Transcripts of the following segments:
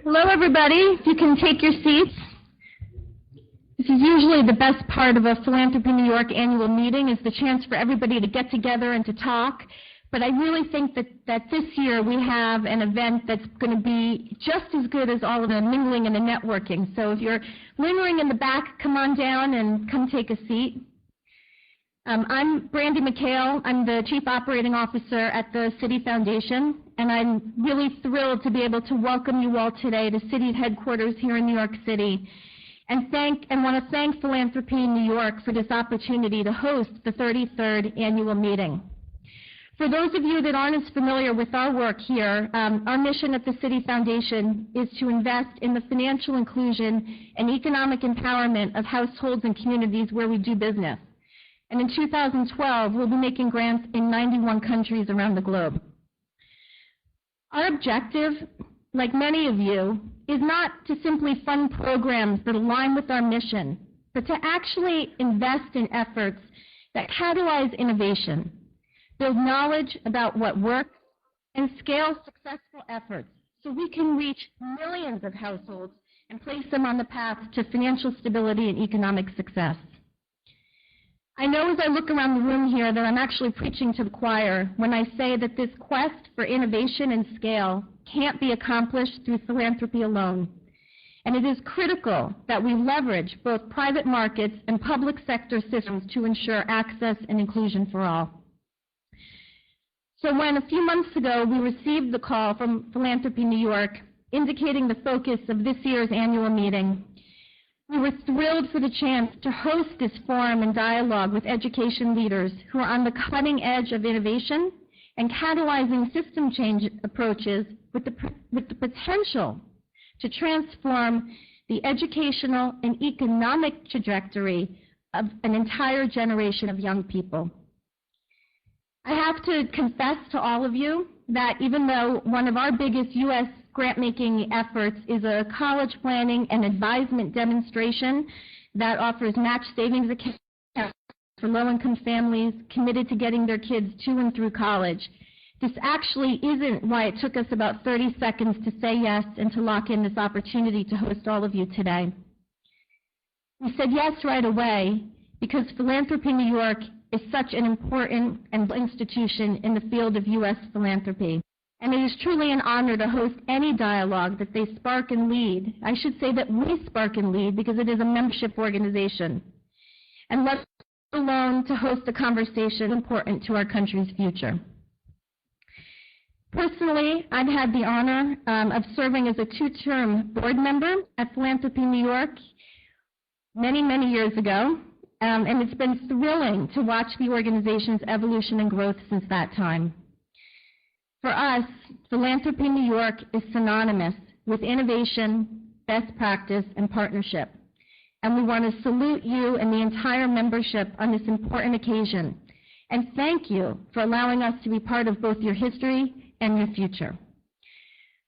Hello, everybody. If you can take your seats. This is usually the best part of a Philanthropy New York annual meeting, is the chance for everybody to get together and to talk. But I really think that this year we have an event that's going to be just as good as all of the mingling and the networking. So if you're lingering in the back, come on down and come take a seat. I'm Brandy McHale. I'm the Chief Operating Officer at the City Foundation, and I'm really thrilled to be able to welcome you all today to City headquarters here in New York City, and want to thank Philanthropy in New York for this opportunity to host the 33rd annual meeting. For those of you that aren't as familiar with our work here, our mission at the City Foundation is to invest in the financial inclusion and economic empowerment of households and communities where we do business. And in 2012, we'll be making grants in 91 countries around the globe. Our objective, like many of you, is not to simply fund programs that align with our mission, but to actually invest in efforts that catalyze innovation, build knowledge about what works, and scale successful efforts so we can reach millions of households and place them on the path to financial stability and economic success. I know as I look around the room here that I'm actually preaching to the choir when I say that this quest for innovation and scale can't be accomplished through philanthropy alone. And it is critical that we leverage both private markets and public sector systems to ensure access and inclusion for all. So when a few months ago we received the call from Philanthropy New York indicating the focus of this year's annual meeting, we were thrilled for the chance to host this forum and dialogue with education leaders who are on the cutting edge of innovation and catalyzing system change approaches with the potential to transform the educational and economic trajectory of an entire generation of young people. I have to confess to all of you that even though one of our biggest U.S. grant-making efforts is a college planning and advisement demonstration that offers match savings accounts for low-income families committed to getting their kids to and through college, this actually isn't why it took us about 30 seconds to say yes and to lock in this opportunity to host all of you today. We said yes right away because Philanthropy New York is such an important institution in the field of U.S. philanthropy. And it is truly an honor to host any dialogue that they spark and lead. I should say that we spark and lead because it is a membership organization. And let alone to host a conversation important to our country's future. Personally, I've had the honor of serving as a two-term board member at Philanthropy New York many, many years ago. And it's been thrilling to watch the organization's evolution and growth since that time. For us, Philanthropy New York is synonymous with innovation, best practice, and partnership. And we want to salute you and the entire membership on this important occasion. And thank you for allowing us to be part of both your history and your future.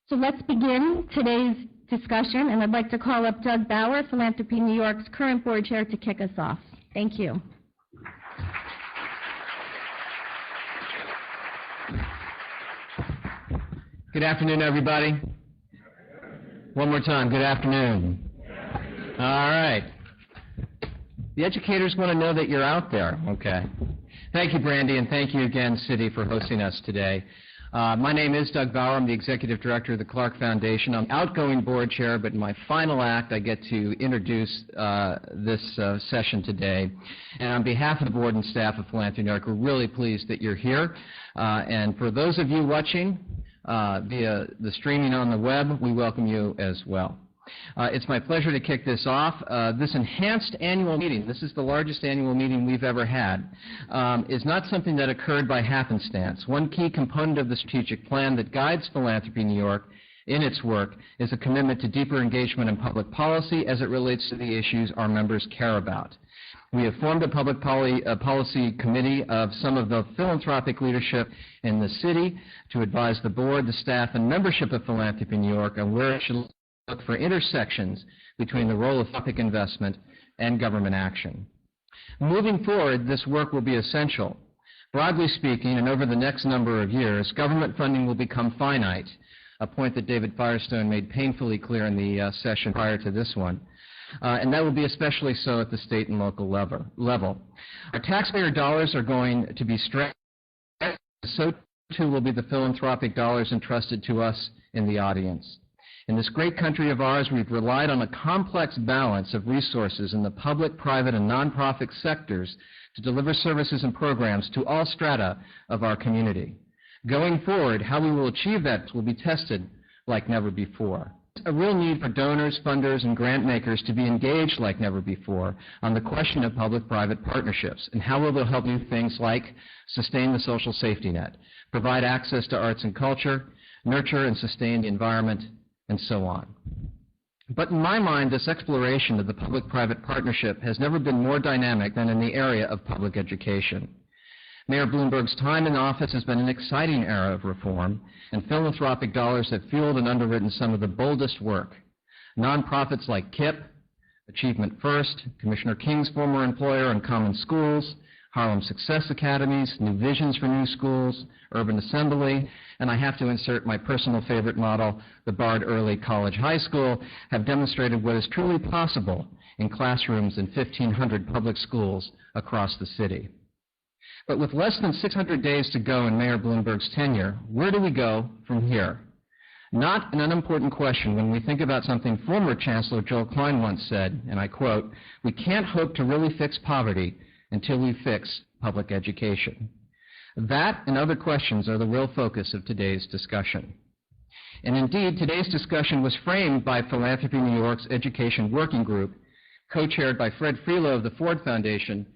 So let's begin today's discussion, and I'd like to call up Doug Bauer, Philanthropy New York's current board chair, to kick us off. Thank you. Good afternoon, everybody. One more time, good afternoon. All right. The educators want to know that you're out there. Okay. Thank you, Brandy, and thank you again, City, for hosting us today. My name is Doug Bauer. I'm the Executive Director of the Clark Foundation. I'm outgoing board chair, but in my final act, I get to introduce this session today. And on behalf of the board and staff of Philanthropy New York, we're really pleased that you're here. And for those of you watching via the streaming on the web, we welcome you as well. It's my pleasure to kick this off. This enhanced annual meeting, this is the largest annual meeting we've ever had, is not something that occurred by happenstance. One key component of the strategic plan that guides Philanthropy New York in its work is a commitment to deeper engagement in public policy as it relates to the issues our members care about. We have formed a public policy committee of some of the philanthropic leadership in the city to advise the board, the staff, and membership of Philanthropy New York on where it should look for intersections between the role of public investment and government action. Moving forward, this work will be essential. Broadly speaking, and over the next number of years, government funding will become finite. a point that David Firestone made painfully clear in the session prior to this one. And that will be especially so at the state and local level. Our taxpayer dollars are going to be stretched, so too will be the philanthropic dollars entrusted to us in the audience. In this great country of ours, we've relied on a complex balance of resources in the public, private, and nonprofit sectors to deliver services and programs to all strata of our community. Going forward, how we will achieve that will be tested like never before. A real need for donors, funders, and grant makers to be engaged like never before on the question of public-private partnerships and how will they help do things like sustain the social safety net, provide access to arts and culture, nurture and sustain the environment, and so on. But in my mind, this exploration of the public-private partnership has never been more dynamic than in the area of public education. Mayor Bloomberg's time in office has been an exciting era of reform, and philanthropic dollars have fueled and underwritten some of the boldest work. Nonprofits like KIPP, Achievement First, Commissioner King's former employer, and Common Schools, Harlem Success Academies, New Visions for New Schools, Urban Assembly, and I have to insert my personal favorite model, the Bard Early College High School, have demonstrated what is truly possible in classrooms in 1,500 public schools across the city. But with less than 600 days to go in Mayor Bloomberg's tenure, where do we go from here? Not an unimportant question when we think about something former Chancellor Joel Klein once said, and I quote, "We can't hope to really fix poverty until we fix public education." That and other questions are the real focus of today's discussion. And indeed, today's discussion was framed by Philanthropy New York's Education Working Group, co-chaired by Fred Freelo of the Ford Foundation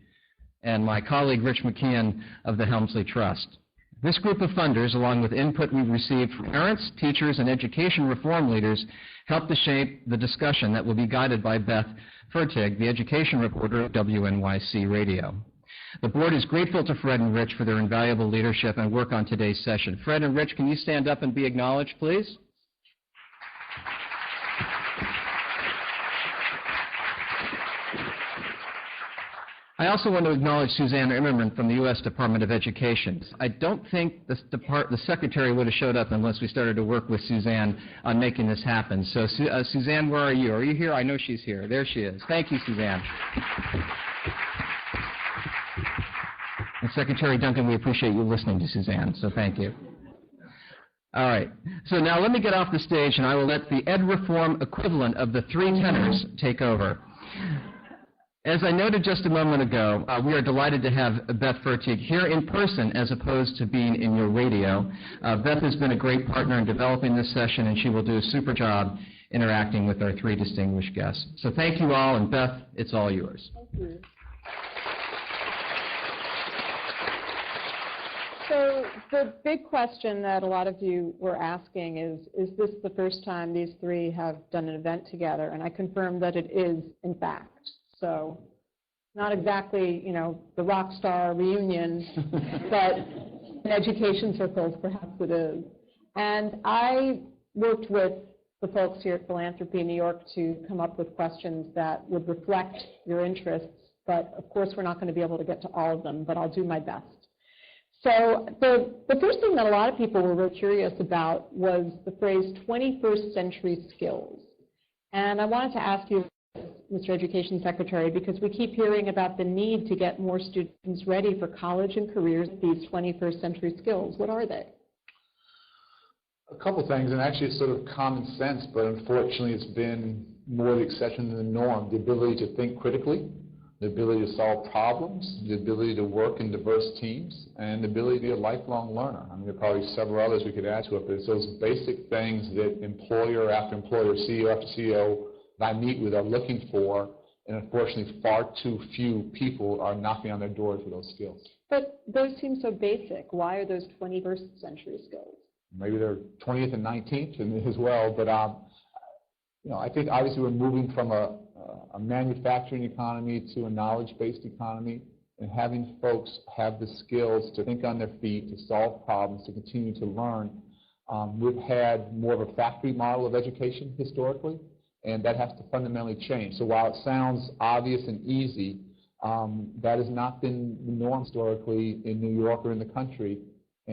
and my colleague Rich McKeon of the Helmsley Trust. This group of funders, along with input we received from parents, teachers, and education reform leaders, helped to shape the discussion that will be guided by Beth Fertig, the education reporter at WNYC Radio. The board is grateful to Fred and Rich for their invaluable leadership and work on today's session. Fred and Rich, can you stand up and be acknowledged, please? I also want to acknowledge Suzanne Immerman from the U.S. Department of Education. I don't think the secretary would have showed up unless we started to work with Suzanne on making this happen. So, Suzanne, where are you? Are you here? I know she's here. There she is. Thank you, Suzanne. And Secretary Duncan, we appreciate you listening to Suzanne, so thank you. All right. So now let me get off the stage, and I will let the ed reform equivalent of the three tenors take over. As I noted just a moment ago, we are delighted to have Beth Fertig here in person as opposed to being in your radio. Beth has been a great partner in developing this session, and she will do a super job interacting with our three distinguished guests. So thank you all, and Beth, it's all yours. Thank you. So the big question that a lot of you were asking is this the first time these three have done an event together? And I confirm that it is, in fact. So not exactly, you know, the rock star reunion, but in education circles, perhaps it is. And I worked with the folks here at Philanthropy New York to come up with questions that would reflect your interests. But of course, we're not going to be able to get to all of them, but I'll do my best. So the first thing that a lot of people were really curious about was the phrase 21st century skills. And I wanted to ask you, Mr. Education Secretary, because we keep hearing about the need to get more students ready for college and careers with these 21st century skills. What are they? A couple things, and actually it's sort of common sense, but unfortunately it's been more the exception than the norm. The ability to think critically, the ability to solve problems, the ability to work in diverse teams, and the ability to be a lifelong learner. I mean, there are probably several others we could add to it, but it's those basic things that employer after employer, CEO after CEO that I meet with are looking for, and unfortunately far too few people are knocking on their doors for those skills. But those seem so basic. Why are those 21st century skills? Maybe they're 20th and 19th as well, but you know, I think obviously we're moving from a manufacturing economy to a knowledge-based economy, and having folks have the skills to think on their feet, to solve problems, to continue to learn. We've had more of a factory model of education historically, and that has to fundamentally change. So while it sounds obvious and easy, that has not been the norm historically in New York or in the country.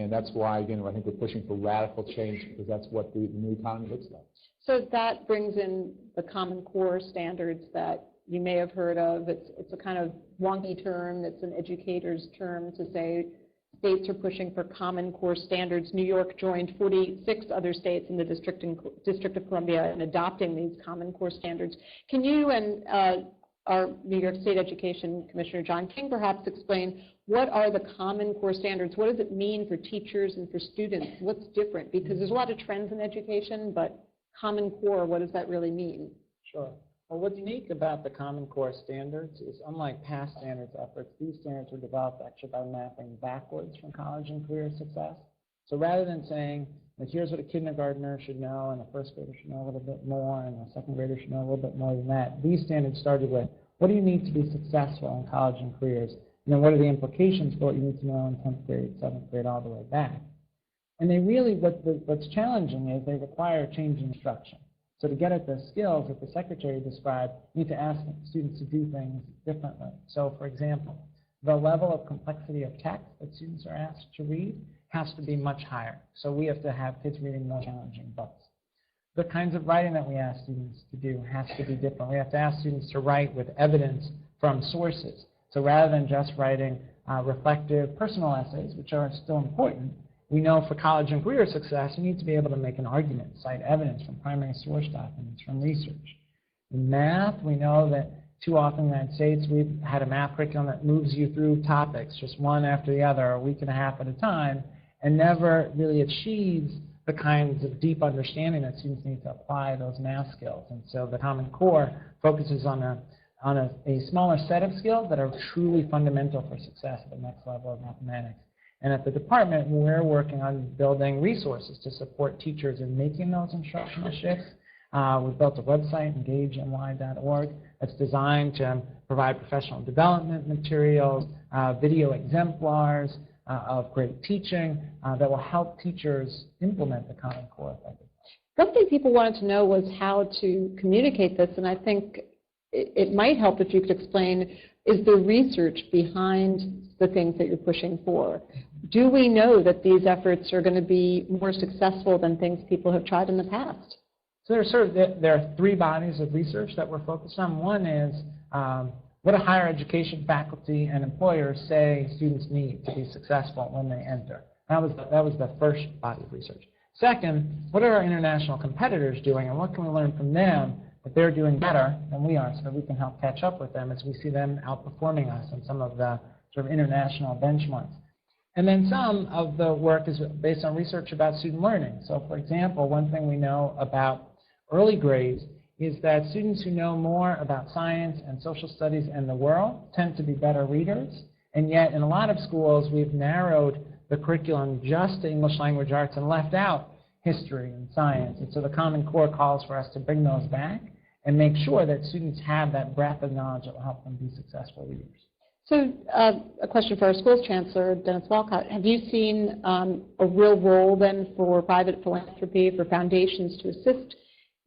And that's why, again, I think we're pushing for radical change, because that's what the new economy looks like. So that brings in the Common Core standards that you may have heard of. It's a kind of wonky term. It's an educator's term to say states are pushing for Common Core standards. New York joined 46 other states in the District of Columbia in adopting these Common Core standards. Can you and our New York State Education Commissioner John King perhaps explain what are the Common Core standards? What does it mean for teachers and for students? What's different? Because there's a lot of trends in education, but Common Core, what does that really mean? Sure. Well, what's unique about the Common Core standards is, unlike past standards efforts, these standards were developed actually by mapping backwards from college and career success. So rather than saying, like, here's what a kindergartner should know, and a first grader should know a little bit more, and a second grader should know a little bit more than that, these standards started with, what do you need to be successful in college and careers? And then what are the implications for what you need to know in 10th grade, 7th grade, all the way back? And they really, what's challenging is they require a change in instruction. So to get at the skills that the Secretary described, you need to ask students to do things differently. So for example, the level of complexity of text that students are asked to read has to be much higher. So we have to have kids reading more challenging books. The kinds of writing that we ask students to do has to be different. We have to ask students to write with evidence from sources. So rather than just writing reflective personal essays, which are still important, we know for college and career success, you need to be able to make an argument, cite evidence from primary source documents, from research. In math, we know that too often in the United States, we've had a math curriculum that moves you through topics, just one after the other, a week and a half at a time, and never really achieves the kinds of deep understanding that students need to apply those math skills. And so the Common Core focuses on a smaller set of skills that are truly fundamental for success at the next level of mathematics. And at the department, we're working on building resources to support teachers in making those instructional shifts. We've built a website, engageny.org, that's designed to provide professional development materials, video exemplars of great teaching that will help teachers implement the Common Core effectively. Something people wanted to know was how to communicate this, and I think it might help if you could explain, is the research behind the things that you're pushing for? Do we know that these efforts are going to be more successful than things people have tried in the past? So there are three bodies of research that we're focused on. One is what do higher education faculty and employers say students need to be successful when they enter? That was the first body of research. Second, what are our international competitors doing, and what can we learn from them that they're doing better than we are, so that we can help catch up with them as we see them outperforming us in some of the sort of international benchmarks. And then some of the work is based on research about student learning. So for example, one thing we know about early grades is that students who know more about science and social studies and the world tend to be better readers. And yet in a lot of schools, we've narrowed the curriculum just to English language arts and left out history and science. And so the Common Core calls for us to bring those back and make sure that students have that breadth of knowledge that will help them be successful readers. So a question for our schools chancellor, Dennis Walcott. Have you seen a real role then for private philanthropy, for foundations to assist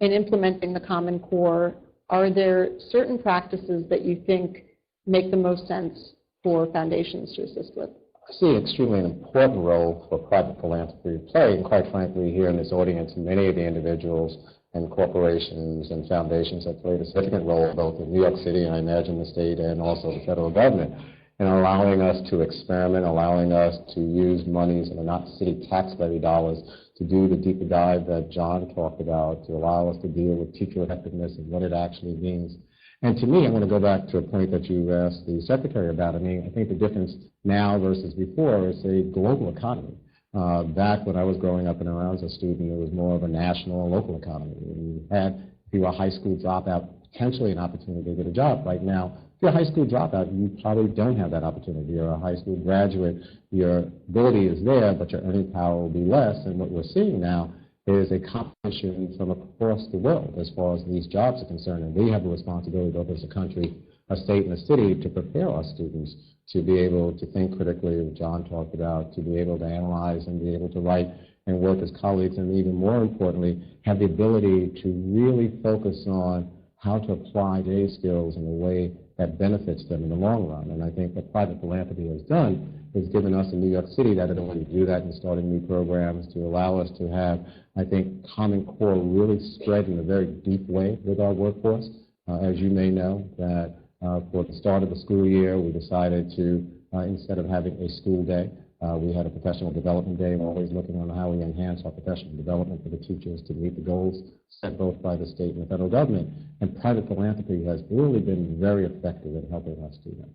in implementing the Common Core? Are there certain practices that you think make the most sense for foundations to assist with? I see extremely an important role for private philanthropy to play, and quite frankly, here in this audience, many of the individuals and corporations and foundations have played a significant role both in New York City and I imagine the state and also the federal government in allowing us to experiment, allowing us to use monies that are not city tax levy dollars to do the deeper dive that John talked about, to allow us to deal with teacher effectiveness and what it actually means. And to me, I'm going to go back to a point that you asked the Secretary about. I mean, I think the difference now versus before is a global economy. Back when I was growing up and around as a student, it was more of a national and local economy. You had, if you were a high school dropout, potentially an opportunity to get a job. Right now, if you're a high school dropout, you probably don't have that opportunity. You're a high school graduate, your ability is there, but your earning power will be less. And what we're seeing now is a competition from across the world as far as these jobs are concerned. And we have a responsibility, both as a country, a state, and a city, to prepare our students to be able to think critically, as John talked about, to be able to analyze and be able to write and work as colleagues, and even more importantly, have the ability to really focus on how to apply today's skills in a way that benefits them in the long run. And I think what private philanthropy has done has given us in New York City that ability to do that and starting new programs to allow us to have, I think, Common Core really spread in a very deep way with our workforce. As you may know, that for the start of the school year, we decided to, instead of having a school day, we had a professional development day. We're always looking on how we enhance our professional development for the teachers to meet the goals set both by the state and the federal government. And private philanthropy has really been very effective in helping us do that.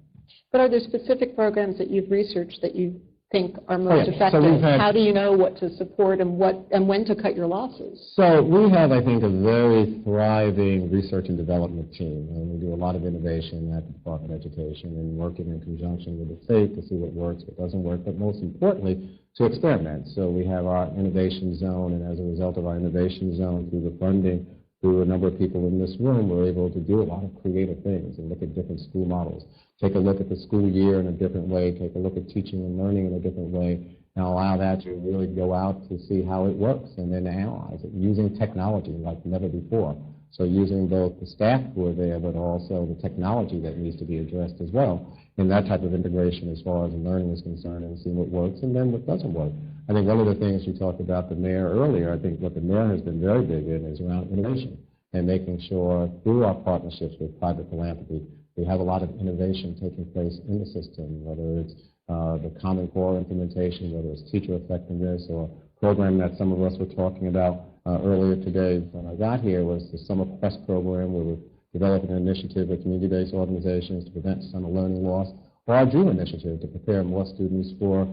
But are there specific programs that you've researched that you think are most So effective? we've had, how do you know what to support and when to cut your losses? So we have, I think, a very thriving research and development team, and we do a lot of innovation at the Department of Education and working in conjunction with the state to see what works, what doesn't work, but most importantly, to experiment. So we have our innovation zone, and as a result of our innovation zone, through the funding, through a number of people in this room, we're able to do a lot of creative things and look at different school models. Take a look at the school year in a different way, take a look at teaching and learning in a different way, and allow that to really go out to see how it works and then analyze it using technology like never before. So using both the staff who are there, but also the technology that needs to be addressed as well, and that type of integration as far as learning is concerned, and seeing what works and then what doesn't work. I think one of the things you talked about the mayor earlier, I think what the mayor has been very big in is around innovation and making sure through our partnerships with private philanthropy, we have a lot of innovation taking place in the system, whether it's the Common Core implementation, whether it's teacher effectiveness, or a program that some of us were talking about earlier today when I got here was the Summer Quest program, where we're developing an initiative with community-based organizations to prevent summer learning loss, or our DREAM initiative to prepare more students for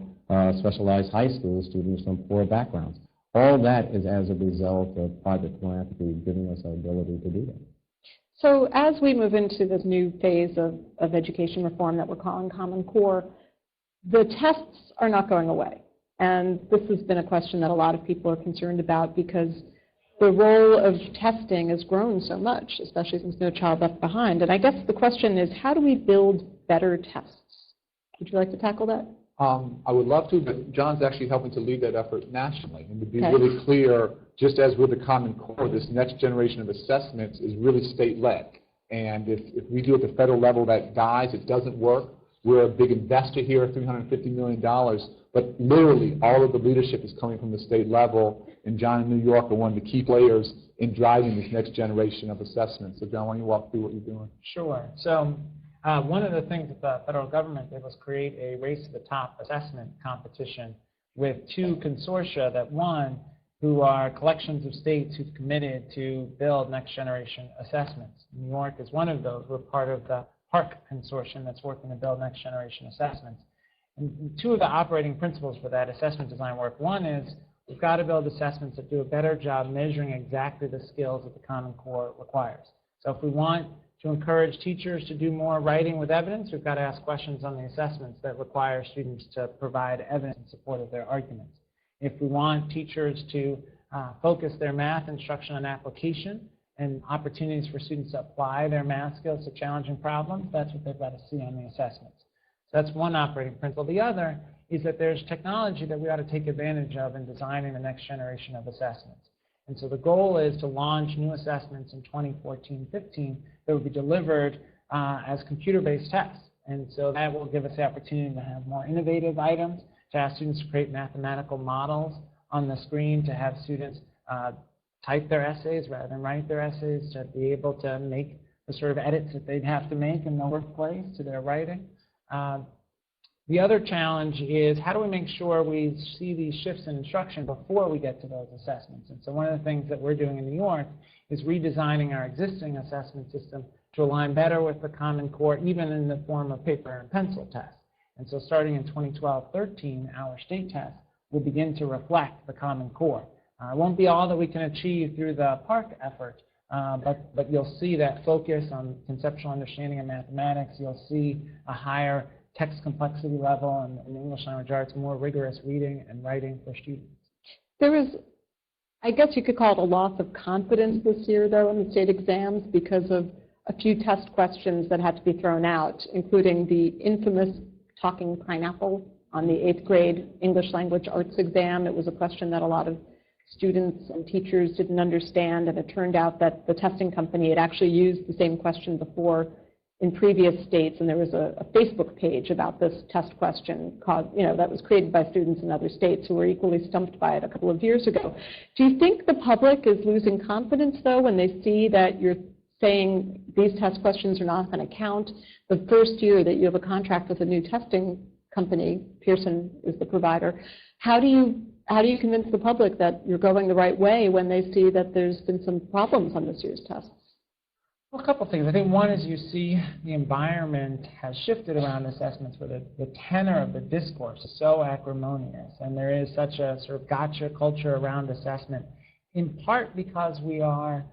specialized high school students from poor backgrounds. All that is as a result of private philanthropy giving us our ability to do that. So as we move into this new phase of education reform that we're calling Common Core, the tests are not going away. And this has been a question that a lot of people are concerned about because the role of testing has grown so much, especially since No Child Left Behind. And I guess the question is, how do we build better tests? Would you like to tackle that? I would love to, but John's actually helping to lead that effort nationally. And to be really clear, just as with the Common Core, this next generation of assessments is really state-led. And if we do at the federal level that dies, it doesn't work. We're a big investor here, $350 million, but literally all of the leadership is coming from the state level, and John and New York are one of the key players in driving this next generation of assessments. So John, why don't you walk through what you're doing? Sure. So one of the things that the federal government did was create a Race to the Top assessment competition with two consortia that won, who are collections of states who've committed to build next generation assessments. New York is one of those. We're part of the PARC consortium that's working to build next generation assessments. And two of the operating principles for that assessment design work, one is we've got to build assessments that do a better job measuring exactly the skills that the Common Core requires. So if we want to encourage teachers to do more writing with evidence, we've got to ask questions on the assessments that require students to provide evidence in support of their arguments. If we want teachers to focus their math instruction on application and opportunities for students to apply their math skills to challenging problems, that's what they've got to see on the assessments. So that's one operating principle. The other is that there's technology that we ought to take advantage of in designing the next generation of assessments. And so the goal is to launch new assessments in 2014-15 that will be delivered as computer-based tests. And so that will give us the opportunity to have more innovative items, to ask students to create mathematical models on the screen, to have students type their essays rather than write their essays, to be able to make the sort of edits that they'd have to make in the workplace to their writing. The other challenge is how do we make sure we see these shifts in instruction before we get to those assessments? And so one of the things that we're doing in New York is redesigning our existing assessment system to align better with the Common Core, even in the form of paper and pencil tests. And so starting in 2012-13, our state tests will begin to reflect the Common Core. It won't be all that we can achieve through the PARC effort, but you'll see that focus on conceptual understanding of mathematics. You'll see a higher text complexity level and in English language arts, more rigorous reading and writing for students. There was, I guess you could call it a loss of confidence this year, though, in the state exams because of a few test questions that had to be thrown out, including the infamous talking pineapple on the 8th grade English language arts exam. It was a question that a lot of students and teachers didn't understand, and it turned out that the testing company had actually used the same question before in previous states, and there was a Facebook page about this test question that was created by students in other states who were equally stumped by it a couple of years ago. Do you think the public is losing confidence, though, when they see that you're saying these test questions are not going to count the first year that you have a contract with a new testing company? Pearson is the provider. How do you convince the public that you're going the right way when they see that there's been some problems on this year's tests? Well, a couple things. I think one is you see the environment has shifted around assessments where the tenor of the discourse is so acrimonious, and there is such a sort of gotcha culture around assessment, in part because we are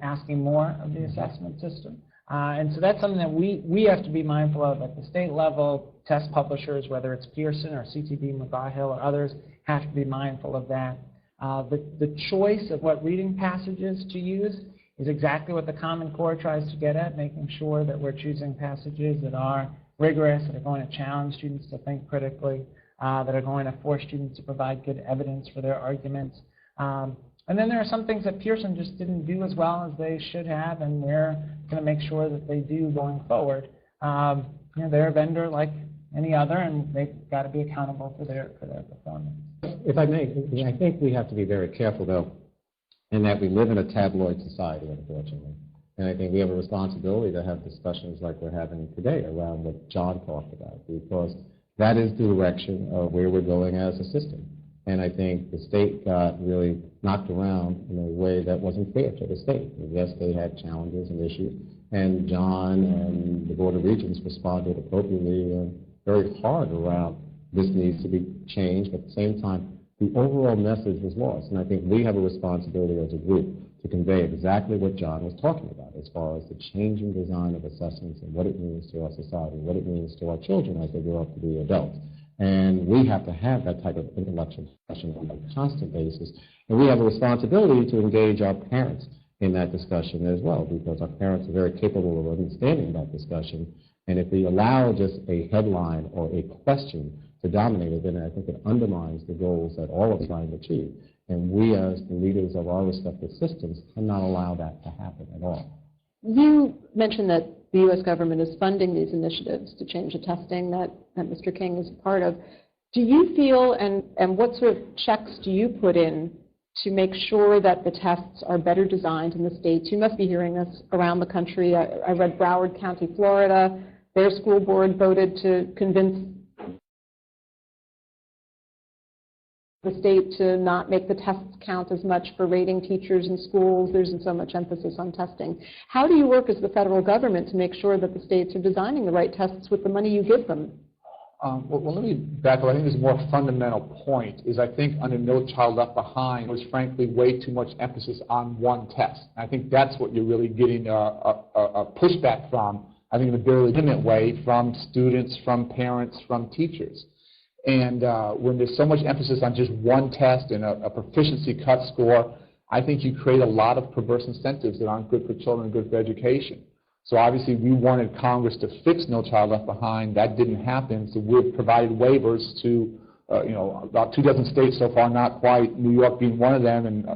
asking more of the assessment system. And so that's something that we have to be mindful of at the state level. Test publishers, whether it's Pearson or CTV, McGraw-Hill, or others, have to be mindful of that. The choice of what reading passages to use is exactly what the Common Core tries to get at, making sure that we're choosing passages that are rigorous, that are going to challenge students to think critically, that are going to force students to provide good evidence for their arguments. And then there are some things that Pearson just didn't do as well as they should have, and we're going to make sure that they do going forward. They're a vendor like any other, and they've got to be accountable for their performance. If I may, I think we have to be very careful, though, in that we live in a tabloid society, unfortunately. And I think we have a responsibility to have discussions like we're having today around what John talked about, because that is the direction of where we're going as a system. And I think the state got really knocked around in a way that wasn't fair to the state. Yes, they had challenges and issues, and John and the Board of Regents responded appropriately and very hard around this needs to be changed. But at the same time, the overall message was lost. And I think we have a responsibility as a group to convey exactly what John was talking about as far as the changing design of assessments and what it means to our society, what it means to our children as they grow up to be adults. And we have to have that type of intellectual discussion on a constant basis. And we have a responsibility to engage our parents in that discussion as well, because our parents are very capable of understanding that discussion. And if we allow just a headline or a question to dominate it, then I think it undermines the goals that all are trying to achieve. And we as the leaders of our respective systems cannot allow that to happen at all. You mentioned that the U.S. government is funding these initiatives to change the testing that Mr. King is a part of. Do you feel, and what sort of checks do you put in to make sure that the tests are better designed in the states? You must be hearing this around the country. I read Broward County, Florida. Their school board voted to convince the state to not make the tests count as much for rating teachers in schools. There isn't so much emphasis on testing. How do you work as the federal government to make sure that the states are designing the right tests with the money you give them? Well, let me back up. I think there's a more fundamental point, is I think under No Child Left Behind, there's frankly way too much emphasis on one test. And I think that's what you're really getting a pushback from, I think in a very legitimate way, from students, from parents, from teachers. And when there's so much emphasis on just one test and a proficiency cut score, I think you create a lot of perverse incentives that aren't good for children and good for education. So obviously we wanted Congress to fix No Child Left Behind. That didn't happen, so we've provided waivers to about 24 states so far, not quite, New York being one of them, and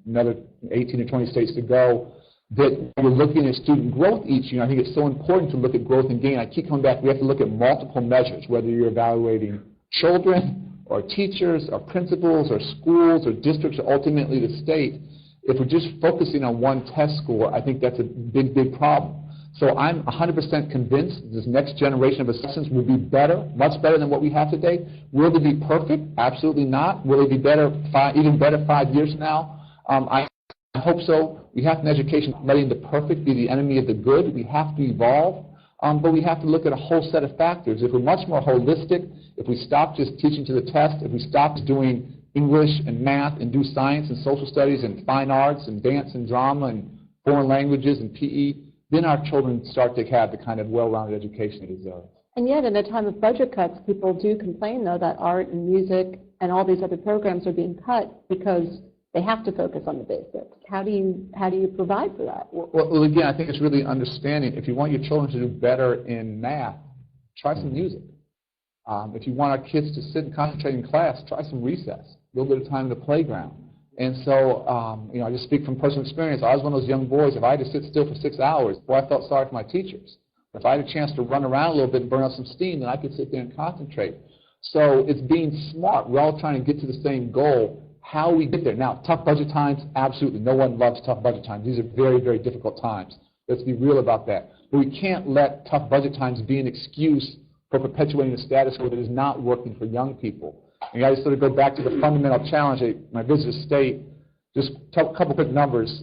another 18 or 20 states to go, that we're looking at student growth each year. I think it's so important to look at growth and gain. I keep coming back, we have to look at multiple measures, whether you're evaluating children or teachers or principals or schools or districts or ultimately the state. If we're just focusing on one test score, I think that's a big, big problem. So I'm 100% convinced this next generation of assessments will be better, much better than what we have today. Will they be perfect? Absolutely not. Will they be better, even better 5 years from now? I hope so. We have in education letting the perfect be the enemy of the good. We have to evolve, but we have to look at a whole set of factors. If we're much more holistic, if we stop just teaching to the test, if we stop doing English and math and do science and social studies and fine arts and dance and drama and foreign languages and PE, then our children start to have the kind of well-rounded education they deserve. And yet, in a time of budget cuts, people do complain, though, that art and music and all these other programs are being cut because they have to focus on the basics. How do you provide for that? Well, again, I think it's really understanding. If you want your children to do better in math, try some music. If you want our kids to sit and concentrate in class, try some recess, a little bit of time in the playground. And so, I just speak from personal experience. I was one of those young boys. If I had to sit still for 6 hours, boy, I felt sorry for my teachers. If I had a chance to run around a little bit and burn off some steam, then I could sit there and concentrate. So it's being smart. We're all trying to get to the same goal. How we get there. Now, tough budget times, absolutely. No one loves tough budget times. These are very, very difficult times. Let's be real about that. But we can't let tough budget times be an excuse for perpetuating a status quo that is not working for young people. And you guys sort of go back to the fundamental challenge. My visit state, just a couple quick numbers.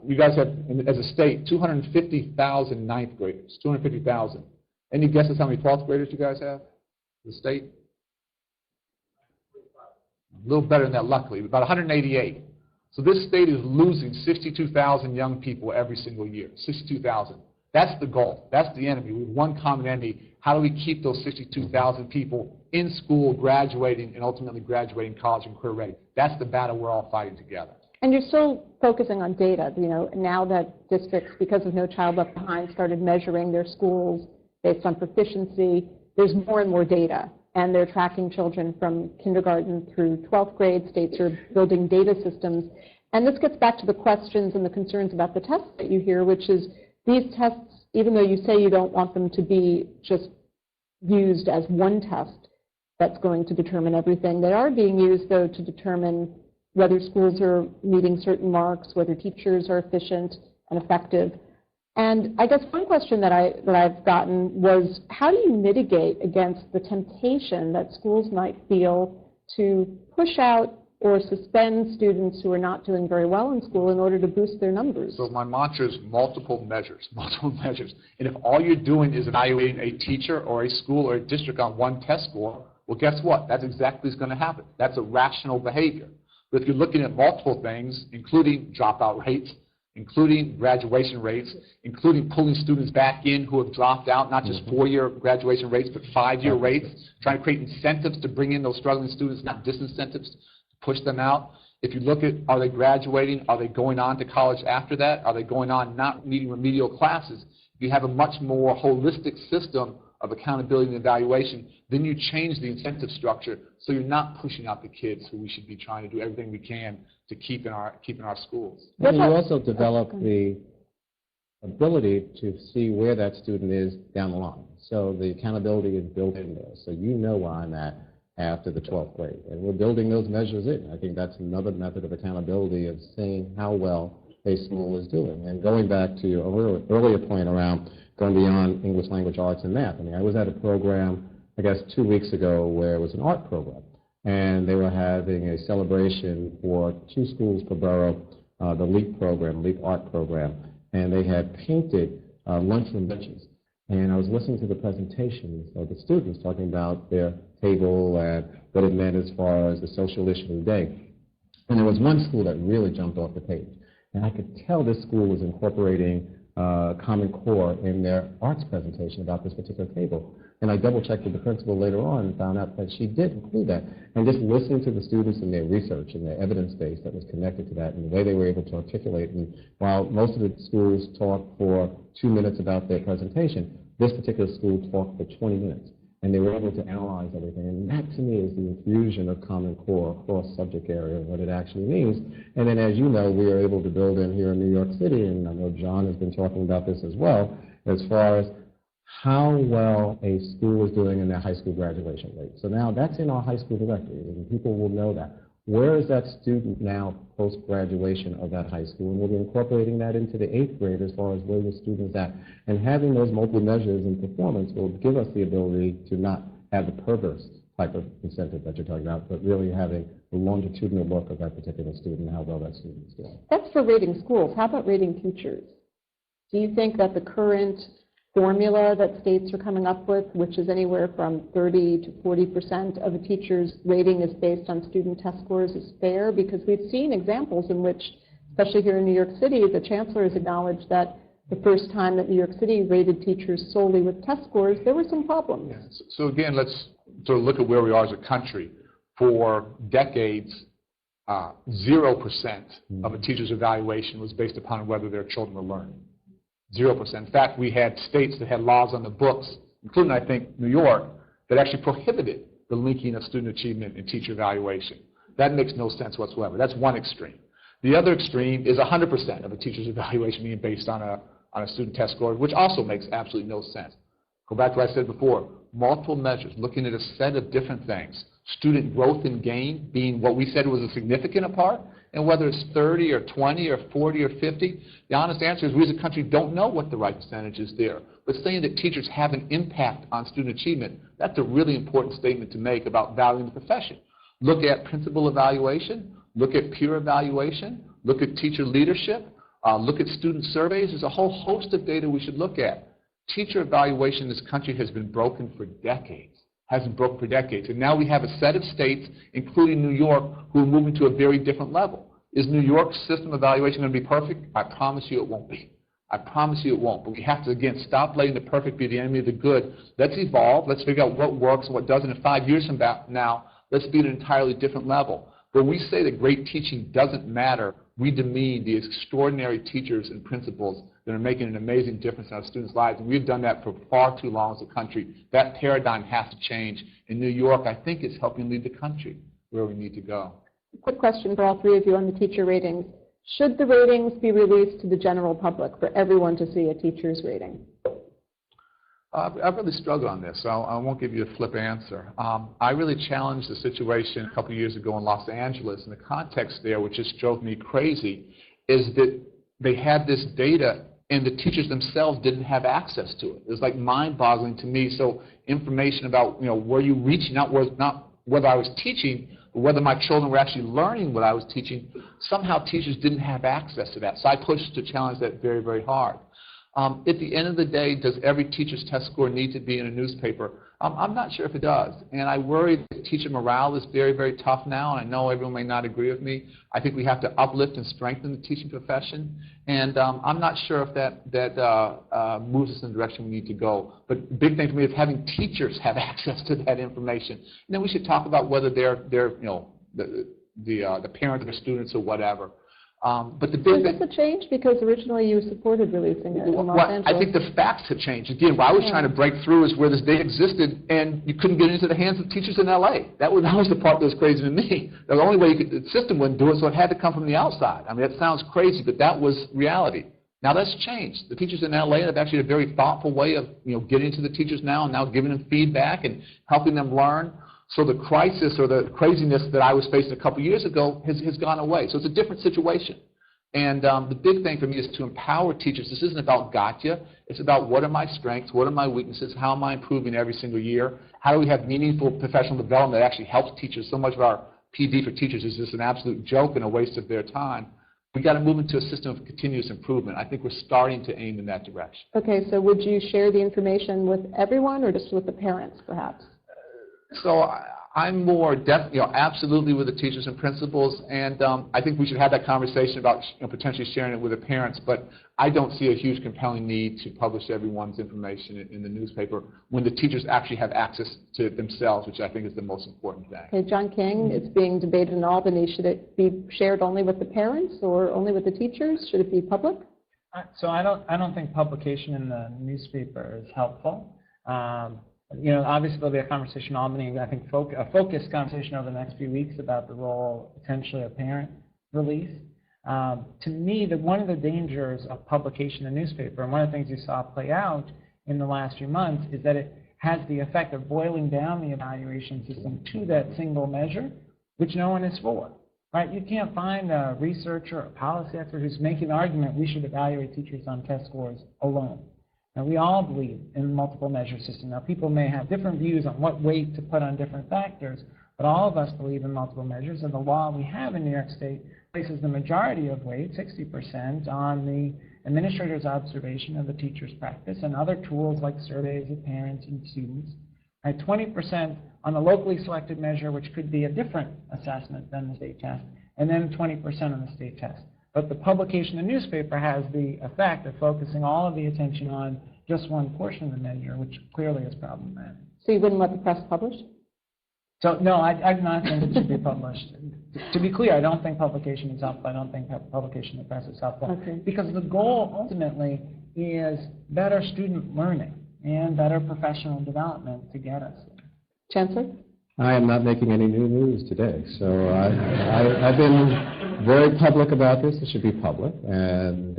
You guys have, as a state, 250,000 ninth graders, 250,000. Any guesses how many 12th graders you guys have? The state? A little better than that, luckily, about 188. So this state is losing 62,000 young people every single year, 62,000. That's the goal. That's the enemy. We have one common enemy. How do we keep those 62,000 people in school, graduating, and ultimately graduating college and career ready? That's the battle we're all fighting together. And you're still focusing on data, now that districts, because of No Child Left Behind, started measuring their schools based on proficiency, there's more and more data. And they're tracking children from kindergarten through 12th grade. States are building data systems. And this gets back to the questions and the concerns about the tests that you hear, which is these tests, even though you say you don't want them to be just used as one test that's going to determine everything, they are being used, though, to determine whether schools are meeting certain marks, whether teachers are efficient and effective. And I guess one question that I've gotten was, how do you mitigate against the temptation that schools might feel to push out or suspend students who are not doing very well in school in order to boost their numbers? So my mantra is multiple measures, multiple measures. And if all you're doing is evaluating a teacher or a school or a district on one test score, well, guess what? That's exactly what's going to happen. That's a rational behavior. But if you're looking at multiple things, including dropout rates, including graduation rates, including pulling students back in who have dropped out, not just four-year graduation rates, but five-year rates, trying to create incentives to bring in those struggling students, not disincentives to push them out. If you look at, are they graduating, are they going on to college after that, are they going on not needing remedial classes, if you have a much more holistic system of accountability and evaluation, then you change the incentive structure so you're not pushing out the kids who we should be trying to do everything we can to keep in our schools. And you also develop the ability to see where that student is down the line. So the accountability is built in there. So you know where I'm at after the 12th grade. And we're building those measures in. I think that's another method of accountability, of seeing how well a school is doing. And going back to your earlier point around going beyond English language arts and math. I mean, I was at a program, I guess 2 weeks ago, where it was an art program. And they were having a celebration for 2 schools per borough, the LEAP program, LEAP art program. And they had painted lunchroom benches. And I was listening to the presentations of the students talking about their table and what it meant as far as the social issue of the day. And there was one school that really jumped off the page. And I could tell this school was incorporating Common Core in their arts presentation about this particular table. And I double-checked with the principal later on and found out that she did include that. And just listening to the students and their research and their evidence base that was connected to that and the way they were able to articulate. And while most of the schools talked for 2 minutes about their presentation, this particular school talked for 20 minutes. And they were able to analyze everything. And that, to me, is the infusion of Common Core across subject area and what it actually means. And then, as you know, we are able to build in here in New York City, and I know John has been talking about this as well, as far as how well a school is doing in their high school graduation rate. So now that's in our high school directory, and people will know that. Where is that student now post-graduation of that high school? And we'll be incorporating that into the 8th grade as far as where the student's at. And having those multiple measures in performance will give us the ability to not have the perverse type of incentive that you're talking about, but really having a longitudinal look at that particular student and how well that student is doing. That's for rating schools. How about rating teachers? Do you think that the current formula that states are coming up with, which is anywhere from 30 to 40% of a teacher's rating is based on student test scores, is fair? Because we've seen examples in which, especially here in New York City, the chancellor has acknowledged that the first time that New York City rated teachers solely with test scores, there were some problems. Yeah. So again, let's sort of look at where we are as a country. For decades, 0% of a teacher's evaluation was based upon whether their children were learning. 0%. In fact, we had states that had laws on the books, including, I think, New York, that actually prohibited the linking of student achievement and teacher evaluation. That makes no sense whatsoever. That's one extreme. The other extreme is 100% of a teacher's evaluation being based on on a student test score, which also makes absolutely no sense. Go back to what I said before, multiple measures, looking at a set of different things. Student growth and gain being what we said was a significant part, and whether it's 30 or 20 or 40 or 50, the honest answer is we as a country don't know what the right percentage is there. But saying that teachers have an impact on student achievement, that's a really important statement to make about valuing the profession. Look at principal evaluation, look at peer evaluation, look at teacher leadership, look at student surveys. There's a whole host of data we should look at. Teacher evaluation in this country has been broken for decades, hasn't broken for decades. And now we have a set of states, including New York, who are moving to a very different level. Is New York's system of evaluation going to be perfect? I promise you it won't be. I promise you it won't. But we have to, again, stop letting the perfect be the enemy of the good. Let's evolve. Let's figure out what works and what doesn't. And 5 years from now, let's be at an entirely different level. When we say that great teaching doesn't matter, we demean the extraordinary teachers and principals that are making an amazing difference in our students' lives. And we've done that for far too long as a country. That paradigm has to change. In New York, I think it's helping lead the country where we need to go. Quick question for all three of you on the teacher ratings. Should the ratings be released to the general public for everyone to see a teacher's rating? I've really struggled on this, so I won't give you a flip answer. I really challenged the situation a couple of years ago in Los Angeles, and the context there, which just drove me crazy, is that they had this data and the teachers themselves didn't have access to it. It was like mind-boggling to me. So information about, were you reaching, not whether I was teaching, but whether my children were actually learning what I was teaching, somehow teachers didn't have access to that. So I pushed to challenge that very, very hard. At the end of the day, does every teacher's test score need to be in a newspaper? I'm not sure if it does. And I worry that teacher morale is very, very tough now, and I know everyone may not agree with me. I think we have to uplift and strengthen the teaching profession. And I'm not sure if that moves us in the direction we need to go. But the big thing for me is having teachers have access to that information. And then we should talk about whether they're the parents of the students or whatever. But the big Is this a change? Because originally you supported releasing it in Los Angeles. I think the facts have changed. Again, what I was trying to break through is where this data existed and you couldn't get it into the hands of teachers in L.A. That was the part that was crazy to me. The only way the system wouldn't do it, so it had to come from the outside. I mean, that sounds crazy, but that was reality. Now that's changed. The teachers in L.A. have actually a very thoughtful way of getting to the teachers now and now giving them feedback and helping them learn. So the crisis or the craziness that I was facing a couple years ago has gone away. So it's a different situation. And the big thing for me is to empower teachers. This isn't about gotcha. It's about what are my strengths, what are my weaknesses, how am I improving every single year, how do we have meaningful professional development that actually helps teachers. So much of our PD for teachers is just an absolute joke and a waste of their time. We've got to move into a system of continuous improvement. I think we're starting to aim in that direction. Okay, so would you share the information with everyone or just with the parents, perhaps? So I'm more absolutely with the teachers and principals, and I think we should have that conversation about potentially sharing it with the parents, but I don't see a huge compelling need to publish everyone's information in the newspaper when the teachers actually have access to it themselves, which I think is the most important thing. Okay, John King, it's being debated in Albany. Should it be shared only with the parents or only with the teachers? Should it be public? So I don't think publication in the newspaper is helpful. Obviously there'll be a conversation in Albany, I think a focused conversation over the next few weeks about the role potentially of parent release. To me, one of the dangers of publication in the newspaper, and one of the things you saw play out in the last few months, is that it has the effect of boiling down the evaluation system to that single measure, which no one is for. Right? You can't find a researcher or a policy expert who's making the argument we should evaluate teachers on test scores alone. Now, we all believe in multiple measure system. Now, people may have different views on what weight to put on different factors, but all of us believe in multiple measures, and the law we have in New York State places the majority of weight, 60%, on the administrator's observation of the teacher's practice and other tools like surveys of parents and students, right? 20% on the locally selected measure, which could be a different assessment than the state test, and then 20% on the state test. But the publication in the newspaper has the effect of focusing all of the attention on just one portion of the measure, which clearly is problematic. So you wouldn't let the press publish? So no, I do not think it should be published. To be clear, I don't think publication is helpful. I don't think publication in the press is helpful. Okay. Because the goal ultimately is better student learning and better professional development to get us there. Chancellor? I am not making any new news today, so I've been very public about this. It should be public, and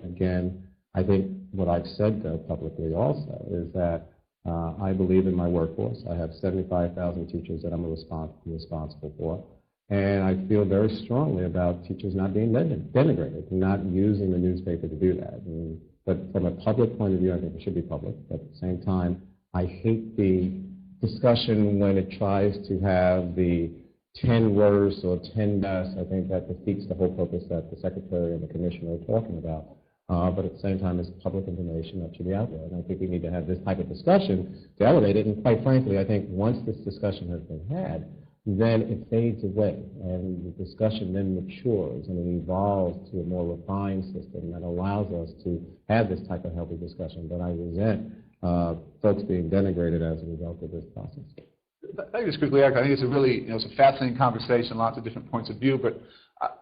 again, I think what I've said publicly also is that I believe in my workforce. I have 75,000 teachers that I'm responsible for. And I feel very strongly about teachers not being denigrated, not using the newspaper to do that. But from a public point of view, I think it should be public. But at the same time, I hate the discussion when it tries to have the 10 worst or 10 best. I think that defeats the whole purpose that the Secretary and the Commissioner are talking about. But at the same time, it's public information that should be out there. And I think we need to have this type of discussion to elevate it. And quite frankly, I think once this discussion has been had, then it fades away. And the discussion then matures and it evolves to a more refined system that allows us to have this type of healthy discussion. But I resent folks being denigrated as a result of this process. I just quickly, I think it's a really, it's a fascinating conversation, lots of different points of view, but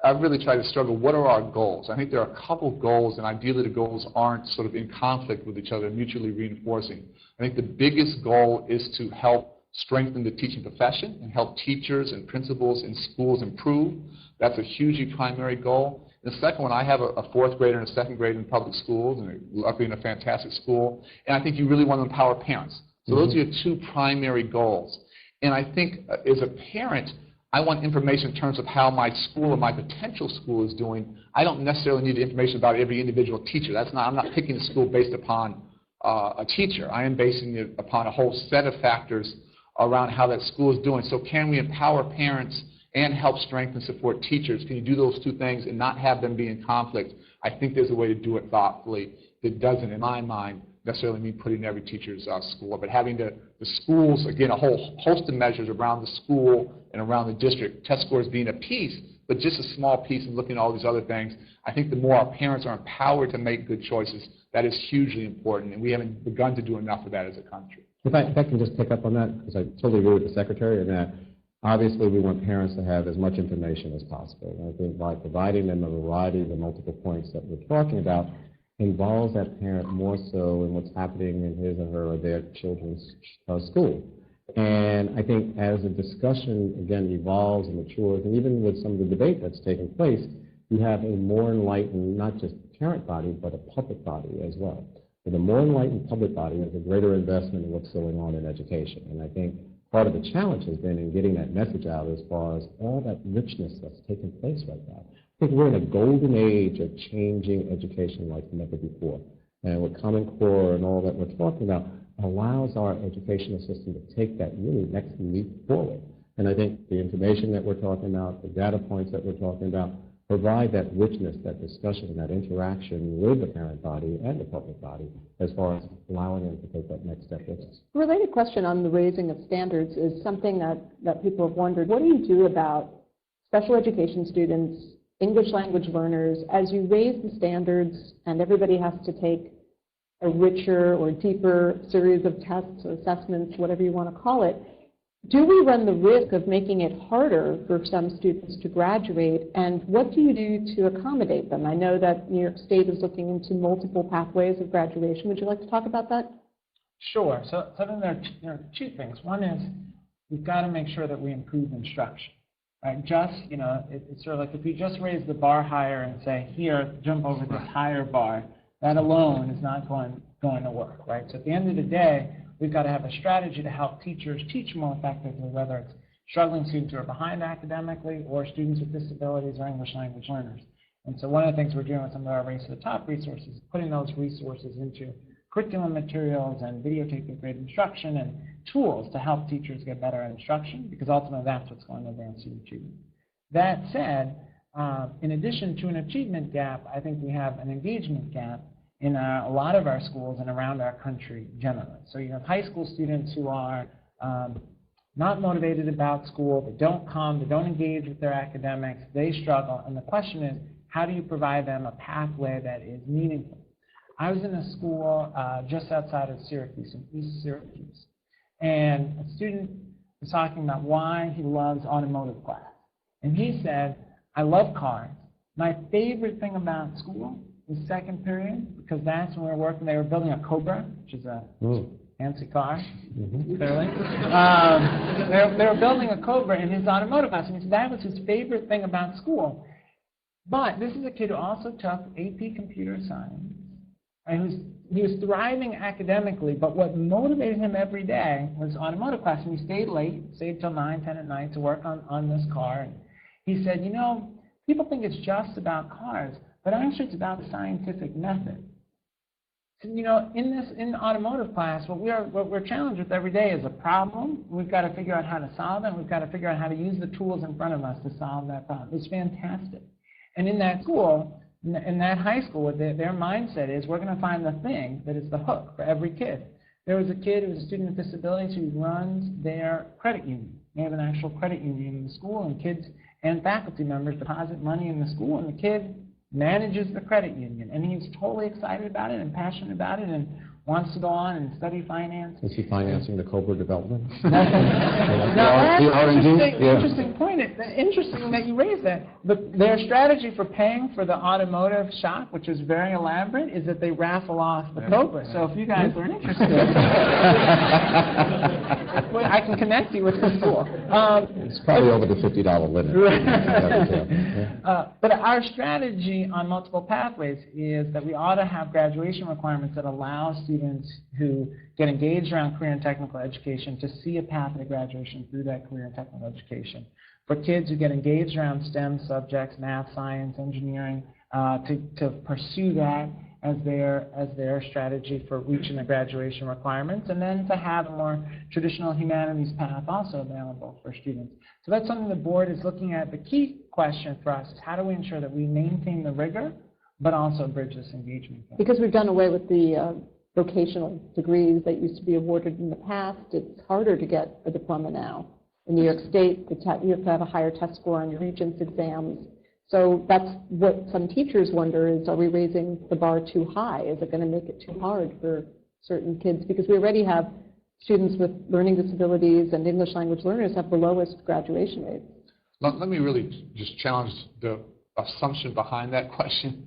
I've really tried to struggle, what are our goals? I think there are a couple goals, and ideally the goals aren't sort of in conflict with each other, mutually reinforcing. I think the biggest goal is to help strengthen the teaching profession and help teachers and principals in schools improve. That's a hugely primary goal. The second one, I have a fourth grader and a second grader in public schools, and luckily in a fantastic school, and I think you really want to empower parents. So those are your two primary goals. And I think as a parent, I want information in terms of how my school or my potential school is doing. I don't necessarily need information about every individual teacher. I'm not picking a school based upon a teacher. I am basing it upon a whole set of factors around how that school is doing. So can we empower parents and help strengthen and support teachers? Can you do those two things and not have them be in conflict? I think there's a way to do it thoughtfully that doesn't, in my mind, necessarily mean putting every teacher's school, but having the schools, again, a whole host of measures around the school and around the district, test scores being a piece, but just a small piece and looking at all these other things. I think the more our parents are empowered to make good choices, that is hugely important, and we haven't begun to do enough of that as a country. If I can just pick up on that, because I totally agree with the Secretary in that obviously we want parents to have as much information as possible. And I think by providing them a variety of the multiple points that we're talking about, involves that parent more so in what's happening in his or her or their children's school. And I think as the discussion, again, evolves and matures, and even with some of the debate that's taking place, you have a more enlightened, not just parent body, but a public body as well. With a more enlightened public body, there's a greater investment in what's going on in education. And I think part of the challenge has been in getting that message out as far as all that richness that's taking place right now. I think we're in a golden age of changing education like never before. And with Common Core and all that we're talking about allows our educational system to take that really next leap forward. And I think the information that we're talking about, the data points that we're talking about, provide that richness, that discussion, that interaction with the parent body and the public body as far as allowing them to take that next step with us. A related question on the raising of standards is something that people have wondered. What do you do about special education students, English language learners, as you raise the standards and everybody has to take a richer or deeper series of tests or assessments, whatever you want to call it, do we run the risk of making it harder for some students to graduate, and what do you do to accommodate them? I know that New York State is looking into multiple pathways of graduation. Would you like to talk about that? Sure. So then there are two things. One is we've got to make sure that we improve instruction. Right? It's sort of like if you just raise the bar higher and say, here, jump over this higher bar, that alone is not going to work, right? So at the end of the day, we've got to have a strategy to help teachers teach more effectively, whether it's struggling students who are behind academically or students with disabilities or English language learners. And so one of the things we're doing with some of our Race to the Top resources is putting those resources into curriculum materials and videotaping grade instruction and tools to help teachers get better at instruction, because ultimately that's what's going to advance student achievement. That said, in addition to an achievement gap, I think we have an engagement gap in a lot of our schools and around our country generally. So you have high school students who are not motivated about school, they don't come, they don't engage with their academics, they struggle, and the question is, how do you provide them a pathway that is meaningful? I was in a school just outside of Syracuse, in East Syracuse, and a student was talking about why he loves automotive class. And he said, I love cars. My favorite thing about school was second period, because that's when we were working. They were building a Cobra, which is a fancy car, clearly. They were building a Cobra in his automotive class, and he said that was his favorite thing about school. But this is a kid who also took AP Computer Science And he was thriving academically, but what motivated him every day was automotive class, and he stayed late, stayed till 9, 10 at night to work on this car. And he said, you know, people think it's just about cars, but actually it's about the scientific method. You know, in automotive class, what we're challenged with every day is a problem. We've got to figure out how to solve it, and we've got to figure out how to use the tools in front of us to solve that problem. It's fantastic. And in that school, in that high school, their mindset is we're going to find the thing that is the hook for every kid. There was a kid who was a student with disabilities who runs their credit union. They have an actual credit union in the school, and kids and faculty members deposit money in the school, and the kid manages the credit union, and he's totally excited about it and passionate about it and wants to go on and study finance. Is he financing the Cobra development? Now, that's an interesting point. It's interesting that you raised that. But their strategy for paying for the automotive shop, which is very elaborate, is that they raffle off the Cobra. So if you guys are interested, well, I can connect you with the school. It's probably over the $50 limit. But our strategy on multiple pathways is that we ought to have graduation requirements that allow students who get engaged around career and technical education to see a path to graduation through that career and technical education. For kids who get engaged around STEM subjects, math, science, engineering, to pursue that as their strategy for reaching the graduation requirements, and then to have a more traditional humanities path also available for students. So that's something the board is looking at. The key question for us is how do we ensure that we maintain the rigor, but also bridge this engagement gap? Because we've done away with the vocational degrees that used to be awarded in the past, it's harder to get a diploma now. In New York State, you have to have a higher test score on your Regents exams. So that's what some teachers wonder is, are we raising the bar too high? Is it going to make it too hard for certain kids? Because we already have students with learning disabilities and English language learners have the lowest graduation rates. Let me really just challenge the assumption behind that question.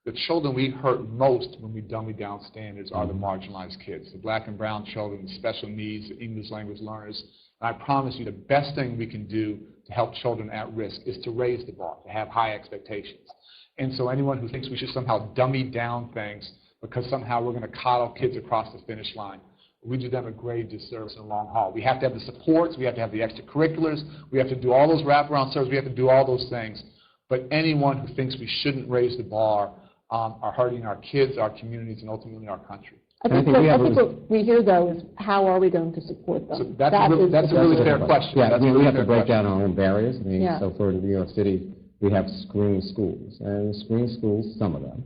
The children we hurt most when we dummy down standards are the marginalized kids, the black and brown children, the special needs, the English language learners. And I promise you the best thing we can do to help children at risk is to raise the bar, to have high expectations. And so anyone who thinks we should somehow dummy down things because somehow we're going to coddle kids across the finish line, we do them a grave disservice in the long haul. We have to have the supports, we have to have the extracurriculars, we have to do all those wraparound services, we have to do all those things. But anyone who thinks we shouldn't raise the bar are hurting our kids, our communities, and ultimately our country. I think what we hear, though, is how are we going to support them? So that's a really fair question. Yeah, we have to break down our own barriers. I mean, so for New York City, we have screen schools, and screen schools, some of them,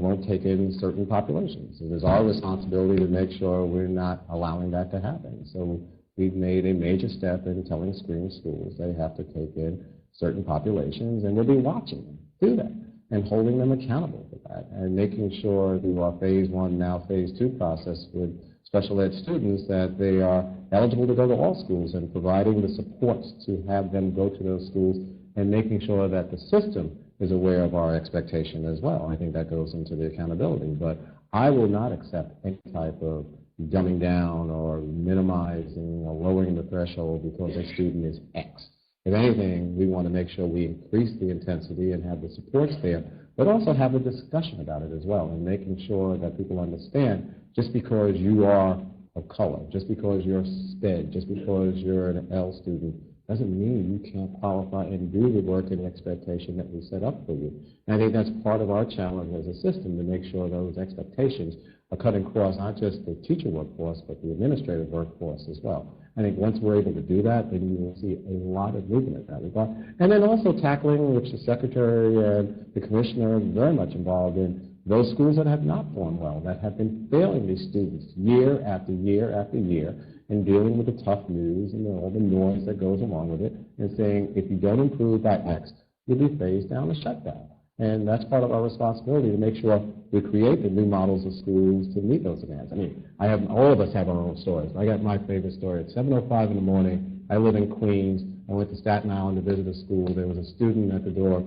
won't take in certain populations. It is our responsibility to make sure we're not allowing that to happen. So we've made a major step in telling screen schools they have to take in certain populations, and we'll be watching them do that and holding them accountable for that, and making sure through our phase 1, now phase 2 process with special ed students that they are eligible to go to all schools, and providing the supports to have them go to those schools, and making sure that the system is aware of our expectation as well. I think that goes into the accountability. But I will not accept any type of dumbing down or minimizing or lowering the threshold because a student is X. If anything, we want to make sure we increase the intensity and have the supports there, but also have a discussion about it as well, and making sure that people understand just because you are of color, just because you're SPED, just because you're an L student, doesn't mean you can't qualify and do the work and expectation that we set up for you. And I think that's part of our challenge as a system, to make sure those expectations are cutting across not just the teacher workforce, but the administrative workforce as well. I think once we're able to do that, then you will see a lot of movement in that regard. And then also tackling, which the Secretary and the Commissioner are very much involved in, those schools that have not performed well, that have been failing these students year after year after year, and dealing with the tough news and all the noise that goes along with it, and saying, if you don't improve by X, you'll be phased down or shut down. And that's part of our responsibility, to make sure we create the new models of schools to meet those demands. I mean, all of us have our own stories. I got my favorite story. At 7:05 in the morning, I live in Queens. I went to Staten Island to visit a school. There was a student at the door,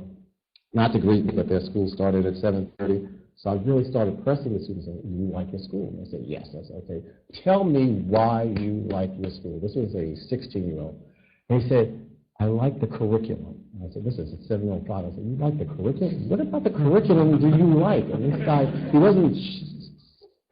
not to greet me, but their school started at 7:30. So I really started pressing the students, saying, "You like your school?" And they said, "Yes." I said, "Okay, tell me why you like your school." This was a 16-year-old. And he said, "I like the curriculum." And I said, "This is at 7:05. I said, "You like the curriculum? What about the curriculum do you like?" And this guy, he wasn't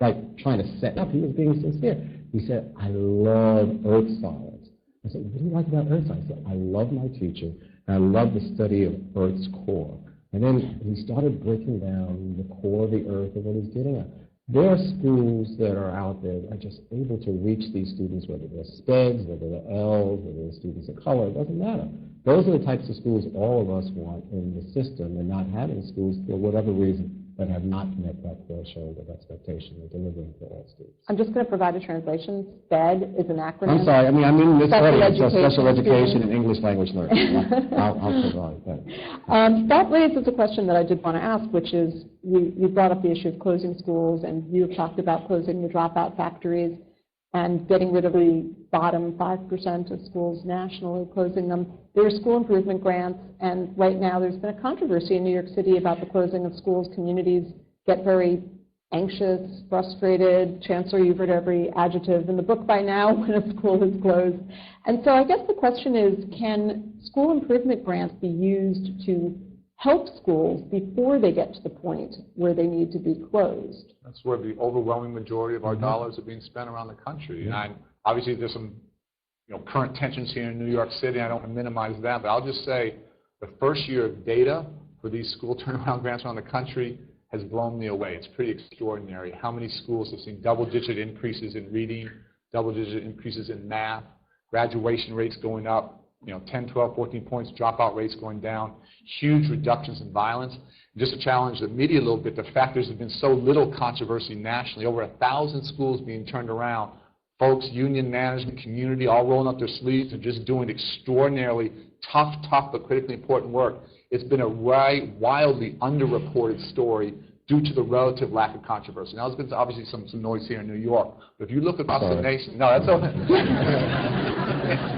like trying to set up. He was being sincere. He said, I love earth science. I said, what do you like about earth science? He said, I love my teacher, and I love the study of Earth's core. And then he started breaking down the core of the Earth and what he's getting at. There are schools that are out there that are just able to reach these students, whether they're SPEDs, whether they're Ls, whether they're students of color, it doesn't matter. Those are the types of schools all of us want in the system, and not having schools, for whatever reason, that have not met that threshold of expectation of delivering for all students. I'm just going to provide a translation. SPED is an acronym. I'm sorry, I'm in this Special audience, so special education education and English language learning. I'll provide that. That raises a question that I did want to ask, which is, you brought up the issue of closing schools, and you have talked about closing the dropout factories and getting rid of the bottom 5% of schools nationally, closing them. There are school improvement grants, and right now there's been a controversy in New York City about the closing of schools. Communities get very anxious, frustrated. Chancellor, you've heard every adjective in the book by now when a school is closed. And so I guess the question is, can school improvement grants be used to help schools before they get to the point where they need to be closed? That's where the overwhelming majority of our dollars are being spent around the country. And obviously there's some current tensions here in New York City. I don't want to minimize that, but I'll just say the first year of data for these school turnaround grants around the country has blown me away. It's pretty extraordinary how many schools have seen double-digit increases in reading, double-digit increases in math, graduation rates going up, 10, 12, 14 points, dropout rates going down, huge reductions in violence. Just to challenge the media a little bit, the fact there's been so little controversy nationally, over 1,000 schools being turned around, folks, union management, community, all rolling up their sleeves and just doing extraordinarily tough but critically important work. It's been a wildly underreported story due to the relative lack of controversy. Now, there's been obviously some noise here in New York, but if you look across the nation, no, that's okay.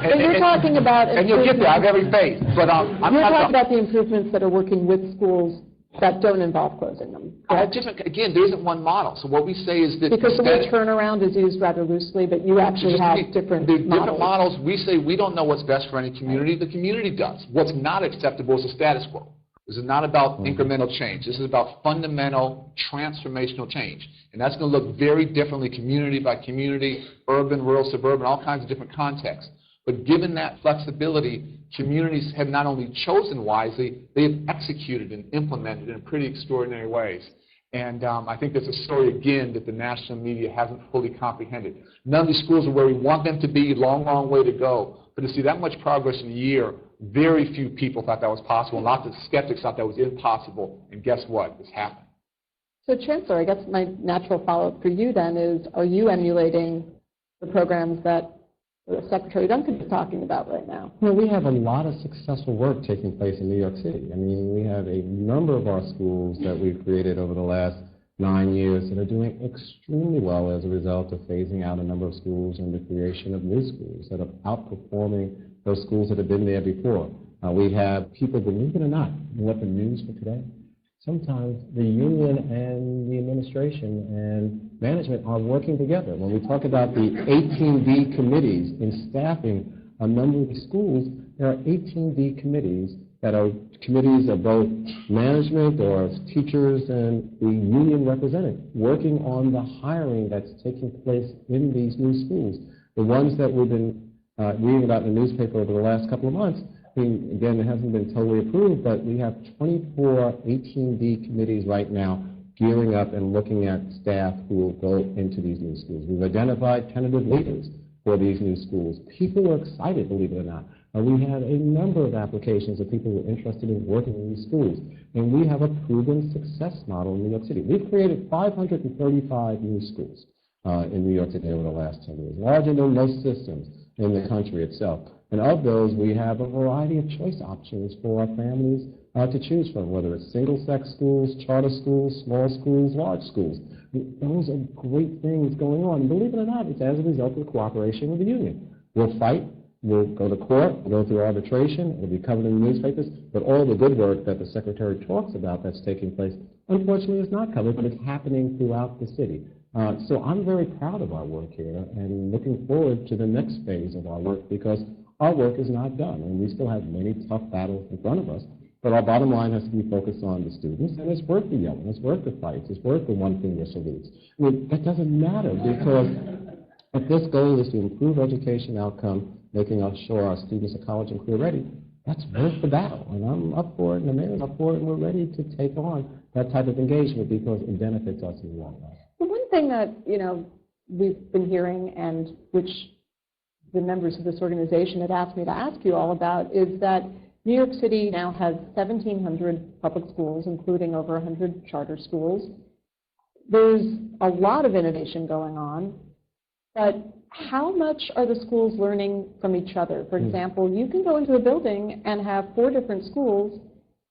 And you're talking about and you'll get there. I have every faith. But you're talking about the improvements that are working with schools that don't involve closing them. Again, there isn't one model. So what we say is that because the word turnaround is used rather loosely, but you actually have different models. Different models. We say we don't know what's best for any community. The community does. What's not acceptable is the status quo. This is not about incremental change. This is about fundamental, transformational change. And that's going to look very differently community by community, urban, rural, suburban, all kinds of different contexts. But given that flexibility, communities have not only chosen wisely, they have executed and implemented in pretty extraordinary ways. And I think that's a story, again, that the national media hasn't fully comprehended. None of these schools are where we want them to be, long, long way to go. But to see that much progress in a year, very few people thought that was possible. Lots of skeptics thought that was impossible. And guess what? It's happened. So, Chancellor, I guess my natural follow-up for you then is, are you emulating the programs that Secretary Duncan is talking about right now? Well, we have a lot of successful work taking place in New York City. I mean, we have a number of our schools that we've created over the last 9 years that are doing extremely well as a result of phasing out a number of schools and the creation of new schools that are outperforming those schools that have been there before. We have people, believe it or not, what the news for today? Sometimes the union and the administration and management are working together. When we talk about the 18D committees in staffing a number of schools, there are 18D committees that are committees of both management or teachers and the union representative working on the hiring that's taking place in these new schools. The ones that we've been reading about in the newspaper over the last couple of months, again, it hasn't been totally approved, but we have 24 18D committees right now gearing up and looking at staff who will go into these new schools. We've identified tentative leaders for these new schools. People are excited, believe it or not. We had a number of applications of people who are interested in working in these schools, and we have a proven success model in New York City. We've created 535 new schools in New York City over the last 10 years, larger than most systems in the country itself. And of those, we have a variety of choice options for our families to choose from, whether it's single-sex schools, charter schools, small schools, large schools. Those are great things going on. And believe it or not, it's as a result of cooperation with the union. We'll fight, we'll go to court, we'll go through arbitration, it'll be covered in the newspapers, but all the good work that the Secretary talks about that's taking place, unfortunately, is not covered, but it's happening throughout the city. So I'm very proud of our work here and looking forward to the next phase of our work because our work is not done, and we still have many tough battles in front of us. But our bottom line has to be focused on the students, and it's worth the yelling, it's worth the fights, it's worth the one-finger salutes. I mean, that doesn't matter, because if this goal is to improve education outcome, making sure our students are college and career ready, that's worth the battle. And I'm up for it, and the mayor's up for it, and we're ready to take on that type of engagement because it benefits us in the long run. The one thing that, we've been hearing, and which the members of this organization had asked me to ask you all about, is that New York City now has 1,700 public schools, including over 100 charter schools. There's a lot of innovation going on, but how much are the schools learning from each other? For example, you can go into a building and have 4 different schools,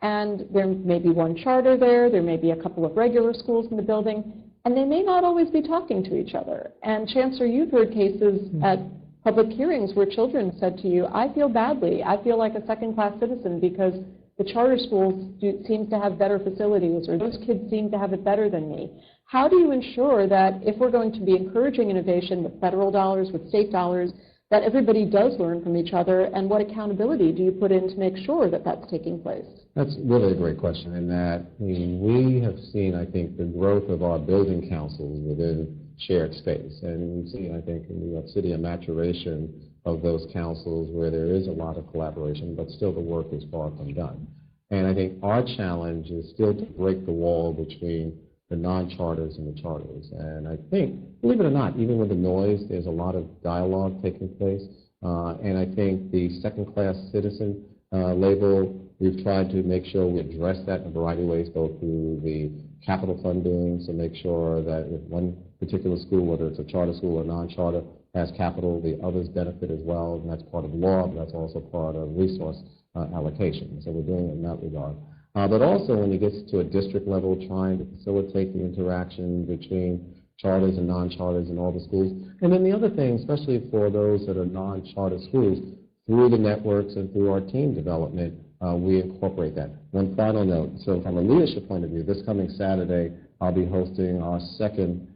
and there may be one charter there may be a couple of regular schools in the building, and they may not always be talking to each other. And Chancellor, you've heard cases at public hearings where children said to you, I feel badly, I feel like a second-class citizen because the charter schools seem to have better facilities, or those kids seem to have it better than me. How do you ensure that if we're going to be encouraging innovation with federal dollars, with state dollars, that everybody does learn from each other, and what accountability do you put in to make sure that that's taking place? That's really a great question, in that we have seen, I think, the growth of our building councils within shared space. And we've seen, I think, in New York City, a maturation of those councils where there is a lot of collaboration, but still the work is far from done. And I think our challenge is still to break the wall between the non-charters and the charters. And I think, believe it or not, even with the noise, there's a lot of dialogue taking place. And I think the second-class citizen label, we've tried to make sure we address that in a variety of ways, both through the capital funding, so make sure that if one particular school, whether it's a charter school or non-charter, has capital, the others benefit as well, and that's part of law, but that's also part of resource allocation. So we're doing it in that regard. But also when it gets to a district level, trying to facilitate the interaction between charters and non-charters in all the schools. And then the other thing, especially for those that are non-charter schools, through the networks and through our team development, we incorporate that. One final note, so from a leadership point of view, this coming Saturday, I'll be hosting our second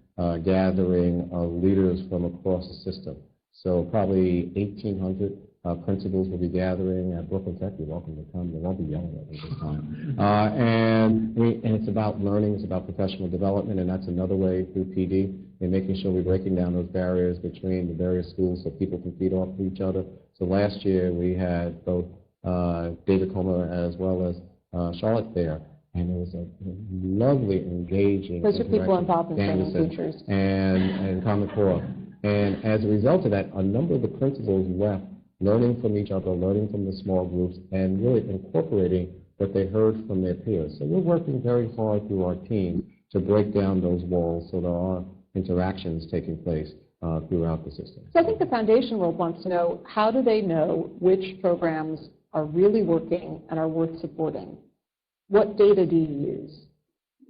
gathering of leaders from across the system. So probably 1,800 principals will be gathering at Brooklyn Tech. You're welcome to come. They won't be yelling at me this time. And it's about learning. It's about professional development, and that's another way through PD and making sure we're breaking down those barriers between the various schools so people can feed off of each other. So last year we had both David Comer as well as Charlotte there. And it was a lovely, engaging. Those are people involved in training teachers. And Common Core. And as a result of that, a number of the principals left learning from each other, learning from the small groups, and really incorporating what they heard from their peers. So we're working very hard through our team to break down those walls so there are interactions taking place throughout the system. So I think the foundation world wants to know, how do they know which programs are really working and are worth supporting? What data do you use?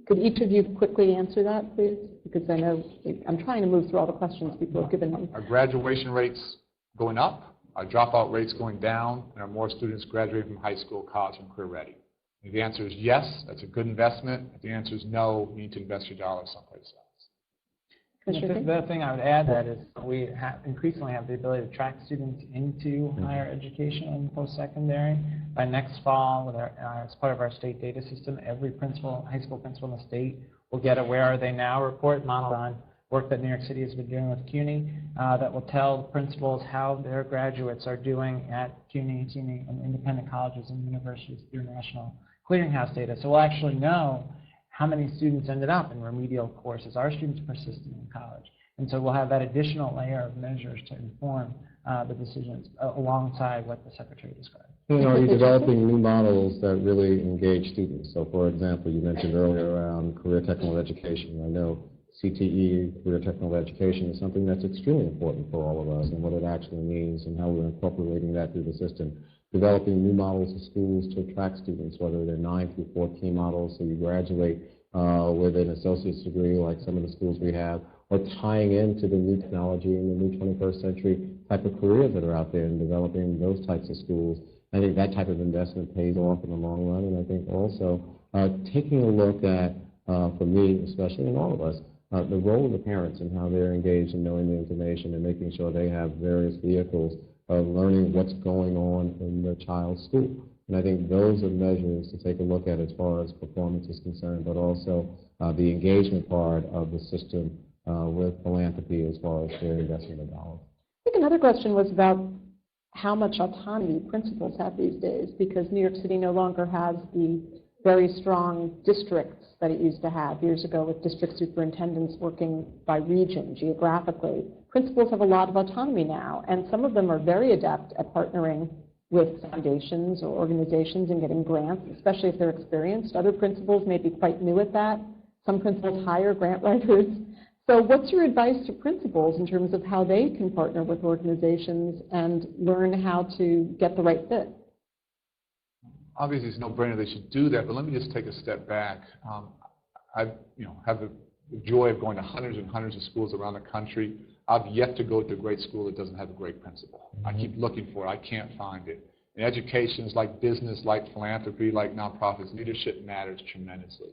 Could each of you quickly answer that, please? Because I know I'm trying to move through all the questions people have given me. Our graduation rates going up, our dropout rates going down, and are more students graduating from high school, college, and career ready? If the answer is yes, that's a good investment. If the answer is no, you need to invest your dollars someplace else. The other thing I would add that is we increasingly have the ability to track students into higher education and post-secondary. By next fall, with as part of our state data system, every principal, high school principal in the state will get a Where Are They Now report modeled on work that New York City has been doing with CUNY that will tell principals how their graduates are doing at CUNY, and independent colleges and universities through national clearinghouse data. So we'll actually know how many students ended up in remedial courses. Are students persisting in college? And so we'll have that additional layer of measures to inform the decisions alongside what the Secretary described. And are you developing new models that really engage students? So, for example, you mentioned earlier around career technical education. I know CTE, career technical education, is something that's extremely important for all of us, and what it actually means and how we're incorporating that through the system. Developing new models of schools to attract students, whether they're 9 through 14 models, so you graduate with an associate's degree like some of the schools we have, or tying into the new technology and the new 21st century type of careers that are out there and developing those types of schools. I think that type of investment pays off in the long run, and I think also taking a look at, for me especially, and all of us, the role of the parents and how they're engaged in knowing the information and making sure they have various vehicles of learning what's going on in the child's school. And I think those are measures to take a look at as far as performance is concerned, but also the engagement part of the system with philanthropy as far as their investment of dollars. I think another question was about how much autonomy principals have these days, because New York City no longer has the very strong districts that it used to have years ago with district superintendents working by region geographically. Principals have a lot of autonomy now, and some of them are very adept at partnering with foundations or organizations and getting grants, especially if they're experienced. Other principals may be quite new at that. Some principals hire grant writers. So what's your advice to principals in terms of how they can partner with organizations and learn how to get the right fit? Obviously, it's no-brainer they should do that, but let me just take a step back. I have the joy of going to hundreds and hundreds of schools around the country. I've yet to go to a great school that doesn't have a great principal. I keep looking for it. I can't find it. In education, like business, like philanthropy, like nonprofits, leadership matters tremendously.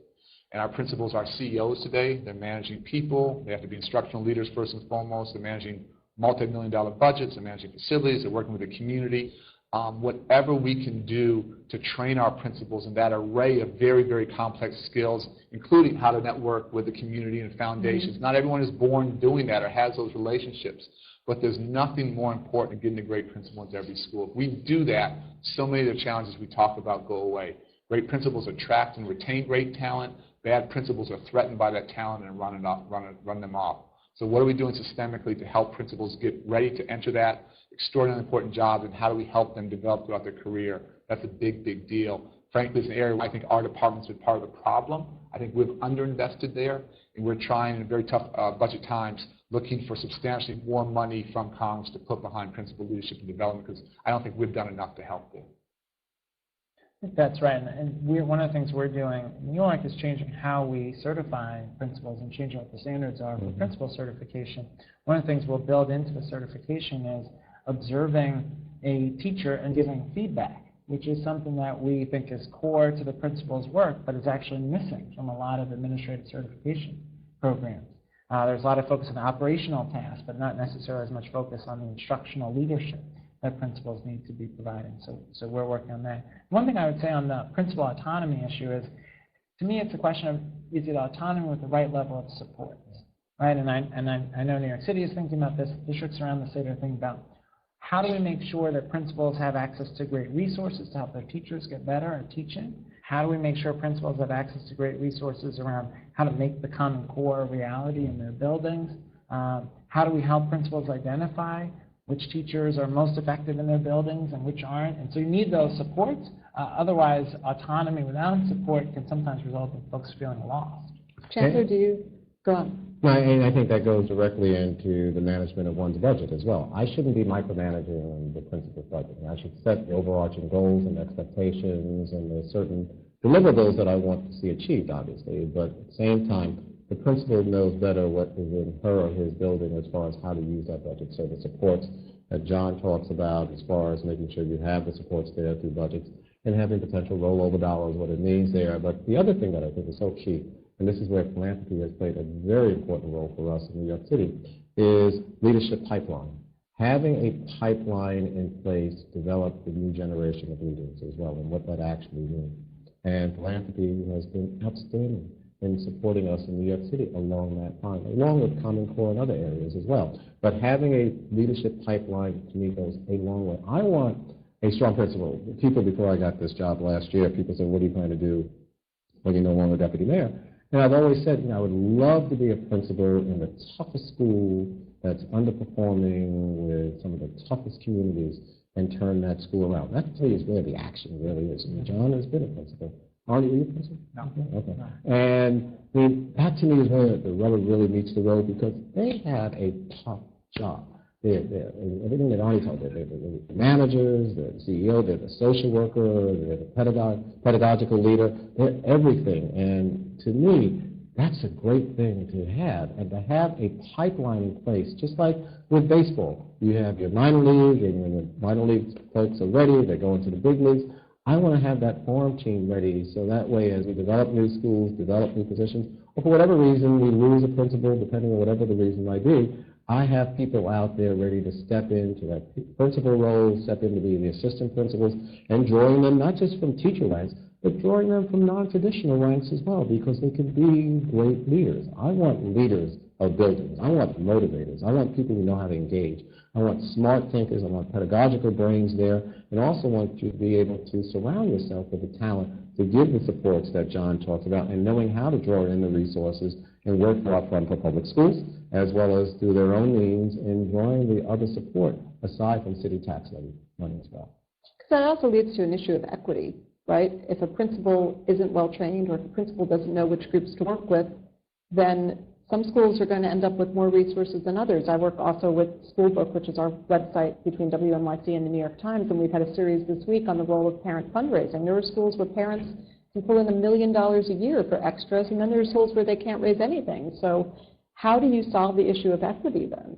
And our principals are CEOs today. They're managing people. They have to be instructional leaders first and foremost. They're managing multi-million-dollar budgets. They're managing facilities. They're working with the community. Whatever we can do to train our principals in that array of very, very complex skills, including how to network with the community and foundations. Not everyone is born doing that or has those relationships, but there's nothing more important than getting a great principal into every school. If we do that, so many of the challenges we talk about go away. Great principals attract and retain great talent. Bad principals are threatened by that talent and run them off. So what are we doing systemically to help principals get ready to enter that extraordinarily important job, and how do we help them develop throughout their career? That's a big, big deal. Frankly, it's an area where I think our department's been part of the problem. I think we've underinvested there, and we're trying in very tough budget times, looking for substantially more money from Congress to put behind principal leadership and development, because I don't think we've done enough to help them. That's right, and one of the things we're doing in New York is changing how we certify principals and changing what the standards are for principal certification. One of the things we'll build into the certification is observing a teacher and giving feedback, which is something that we think is core to the principal's work, but is actually missing from a lot of administrative certification programs. There's a lot of focus on operational tasks, but not necessarily as much focus on the instructional leadership that principals need to be providing. So we're working on that. One thing I would say on the principal autonomy issue is, to me, it's a question of, is it autonomy with the right level of support, right? And I know New York City is thinking about this. Districts around the state are thinking about, how do we make sure that principals have access to great resources to help their teachers get better at teaching? How do we make sure principals have access to great resources around how to make the Common Core a reality in their buildings? How do we help principals identify which teachers are most effective in their buildings and which aren't? And so you need those supports. Otherwise, autonomy without support can sometimes result in folks feeling lost. Chancellor, do you? Go on. No, and I think that goes directly into the management of one's budget as well. I shouldn't be micromanaging the principal's budget. I should set the overarching goals and expectations and the certain deliverables that I want to see achieved, obviously. But at the same time, the principal knows better what is in her or his building as far as how to use that budget. So the supports that John talks about as far as making sure you have the supports there through budgets and having potential rollover dollars, what it means there. But the other thing that I think is so key, and this is where philanthropy has played a very important role for us in New York City, is leadership pipeline. Having a pipeline in place to develop the new generation of leaders as well, and what that actually means. And philanthropy has been outstanding in supporting us in New York City along that time, along with Common Core and other areas as well. But having a leadership pipeline, to me, goes a long way. I want a strong principal. People, before I got this job last year, people said, what do you plan to do when you're no longer deputy mayor? And I've always said, I would love to be a principal in the toughest school that's underperforming with some of the toughest communities and turn that school around. That, to tell you, is where the action really is. And John has been a principal. Arne, were you a principal? No. Okay. And that to me is where the rubber really meets the road, because they have a tough job. They're everything that Arne told you. They're the managers, they're the CEO, they're the social worker, they're the pedagogical leader, they're everything. And to me, that's a great thing to have, and to have a pipeline in place, just like with baseball. You have your minor league, and when the minor league folks are ready, they go into the big leagues. I want to have that farm team ready, so that way as we develop new schools, develop new positions, or for whatever reason we lose a principal, depending on whatever the reason might be, I have people out there ready to step into that principal role, step in to be the assistant principals, and drawing them not just from teacher ranks, but drawing them from non-traditional ranks as well, because they can be great leaders. I want leaders of buildings. I want motivators. I want people who know how to engage. I want smart thinkers. I want pedagogical brains there, and also want you to be able to surround yourself with the talent to give the supports that John talked about, and knowing how to draw in the resources and work upfront for public schools, as well as through their own means in drawing the other support aside from city tax levy money as well. Because that also leads to an issue of equity, right? If a principal isn't well trained, or if a principal doesn't know which groups to work with, then some schools are going to end up with more resources than others. I work also with Schoolbook, which is our website between WNYC and the New York Times, and we've had a series this week on the role of parent fundraising. There are schools where parents can pull in $1 million a year for extras, and then there are schools where they can't raise anything. So how do you solve the issue of equity then?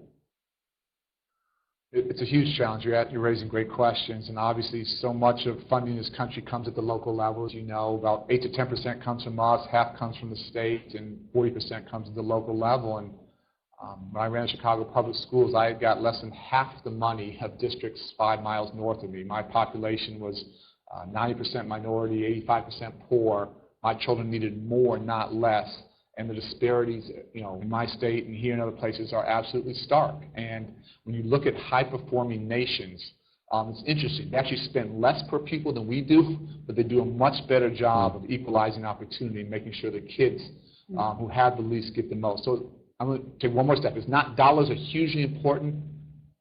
It's a huge challenge. You're raising great questions, and obviously so much of funding in this country comes at the local level. As you know, about 8 to 10% comes from us, half comes from the state, and 40% comes at the local level. And when I ran Chicago Public Schools, I got less than half the money of districts 5 miles north of me. My population was 90% minority, 85% poor. My children needed more, not less. And the disparities, in my state and here in other places are absolutely stark. And when you look at high-performing nations, it's interesting. They actually spend less per pupil than we do, but they do a much better job of equalizing opportunity, making sure that kids who have the least get the most. So I'm going to take one more step. It's not dollars are hugely important.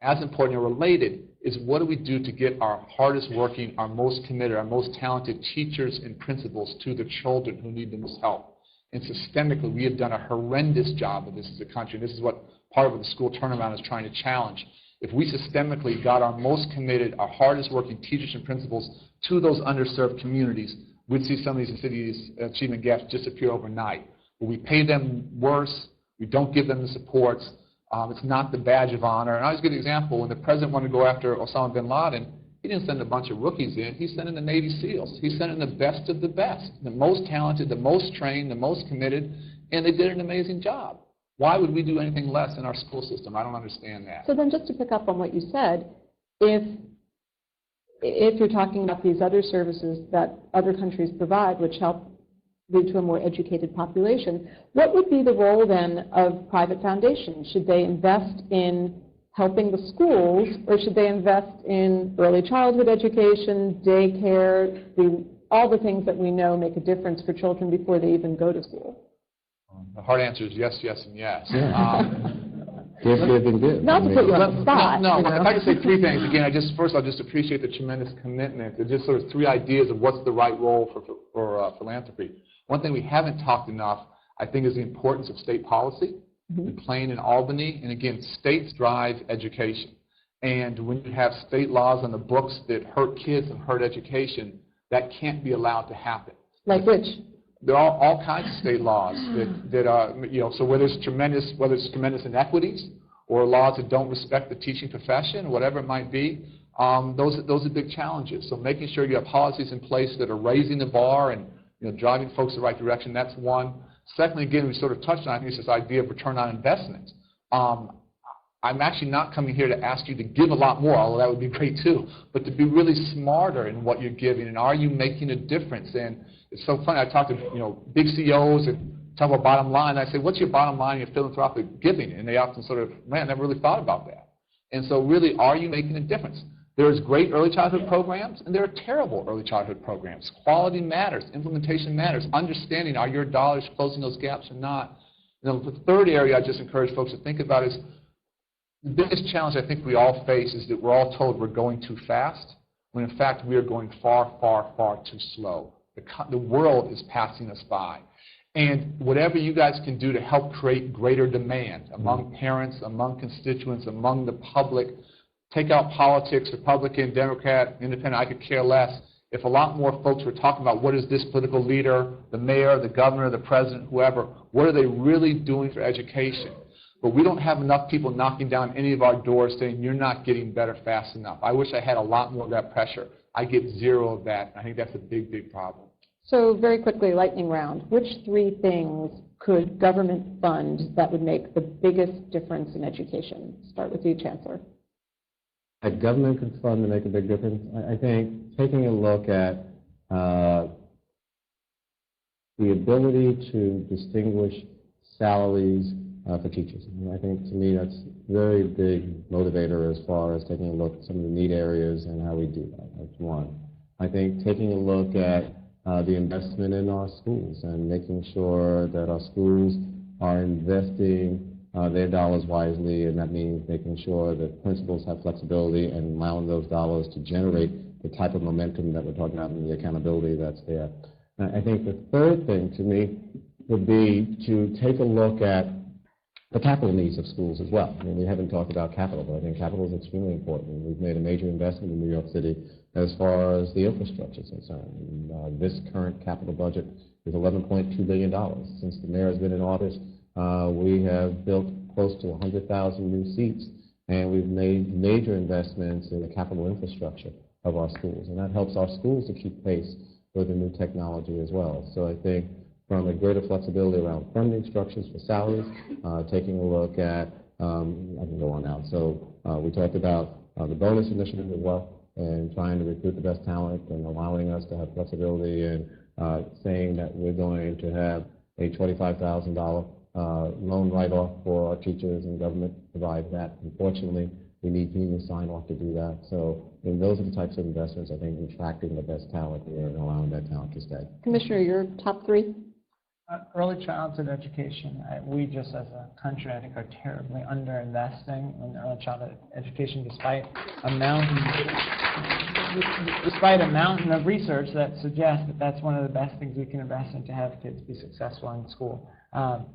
As important or related is what do we do to get our hardest working, our most committed, our most talented teachers and principals to the children who need the most help. And systemically, we have done a horrendous job of this as a country. And this is what part of the school turnaround is trying to challenge. If we systemically got our most committed, our hardest working teachers and principals to those underserved communities, we'd see some of these cities' achievement gaps disappear overnight. But we pay them worse. We don't give them the supports. It's not the badge of honor. And I always give an example. When the president wanted to go after Osama bin Laden, he didn't send a bunch of rookies in. He sent in the Navy SEALs. He sent in the best of the best, the most talented, the most trained, the most committed, and they did an amazing job. Why would we do anything less in our school system? I don't understand that. So then just to pick up on what you said, if you're talking about these other services that other countries provide, which help lead to a more educated population, what would be the role then of private foundations? Should they invest in helping the schools, or should they invest in early childhood education, daycare, all the things that we know make a difference for children before they even go to school? The hard answer is yes, yes, and yes. Give, and give. Not to put you on the spot. No, if I could say 3 things. Again, first I'll just appreciate the tremendous commitment. There's just sort of 3 ideas of what's the right role for philanthropy. One thing we haven't talked enough, I think, is the importance of state policy. McLean and Albany, and again, states drive education. And when you have state laws on the books that hurt kids and hurt education, that can't be allowed to happen. Like which? There are all kinds of state laws that are, so whether it's tremendous inequities or laws that don't respect the teaching profession, whatever it might be, those are big challenges. So making sure you have policies in place that are raising the bar and driving folks in the right direction, that's one. Secondly, again, we sort of touched on, I think it's this idea of return on investment. I'm actually not coming here to ask you to give a lot more, although that would be great too, but to be really smarter in what you're giving, and are you making a difference? And it's so funny, I talk to big CEOs and talk about bottom line, and I say, what's your bottom line in your philanthropic giving? And they often sort of, man, I never really thought about that. And so really, are you making a difference? There's great early childhood programs, and there are terrible early childhood programs. Quality matters. Implementation matters. Understanding, are your dollars closing those gaps or not? The third area I just encourage folks to think about is the biggest challenge I think we all face is that we're all told we're going too fast, when in fact we are going far, far, far too slow. The world is passing us by. And whatever you guys can do to help create greater demand among parents, among constituents, among the public, take out politics, Republican, Democrat, Independent, I could care less. If a lot more folks were talking about what is this political leader, the mayor, the governor, the president, whoever, what are they really doing for education? But we don't have enough people knocking down any of our doors saying you're not getting better fast enough. I wish I had a lot more of that pressure. I get zero of that. I think that's a big, big problem. So very quickly, lightning round. Which three things could government fund that would make the biggest difference in education? Start with you, Chancellor. That government could fund to make a big difference. I think taking a look at the ability to distinguish salaries for teachers. And I think to me that's a very big motivator as far as taking a look at some of the need areas and how we do that. That's one. I think taking a look at the investment in our schools and making sure that our schools are investing their dollars wisely, and that means making sure that principals have flexibility and allowing those dollars to generate the type of momentum that we're talking about and the accountability that's there. I think the third thing to me would be to take a look at the capital needs of schools as well. I mean, we haven't talked about capital, but I think capital is extremely important. We've made a major investment in New York City as far as the infrastructure is concerned. And, this current capital budget is $11.2 billion. Since the mayor has been in office, we have built close to 100,000 new seats, and we've made major investments in the capital infrastructure of our schools, and that helps our schools to keep pace with the new technology as well. So I think from a greater flexibility around funding structures for salaries, taking a look at, I can go on now. So we talked about the bonus initiative as well, and trying to recruit the best talent and allowing us to have flexibility and saying that we're going to have a $25,000 loan write-off for our teachers, and government provides that. Unfortunately, we need union sign-off to do that. So those are the types of investments, I think, attracting the best talent here and allowing that talent to stay. Commissioner, your top three? Early childhood education. We just as a country, I think, are terribly underinvesting in early childhood education despite a mountain of research that suggests that that's one of the best things we can invest in to have kids be successful in school.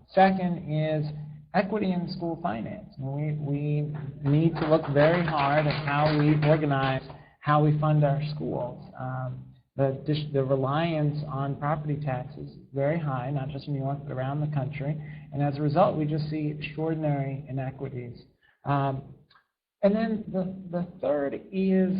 Second is equity in school finance. We need to look very hard at how we organize, how we fund our schools. The reliance on property taxes is very high, not just in New York, but around the country. And as a result, we just see extraordinary inequities. And then the third is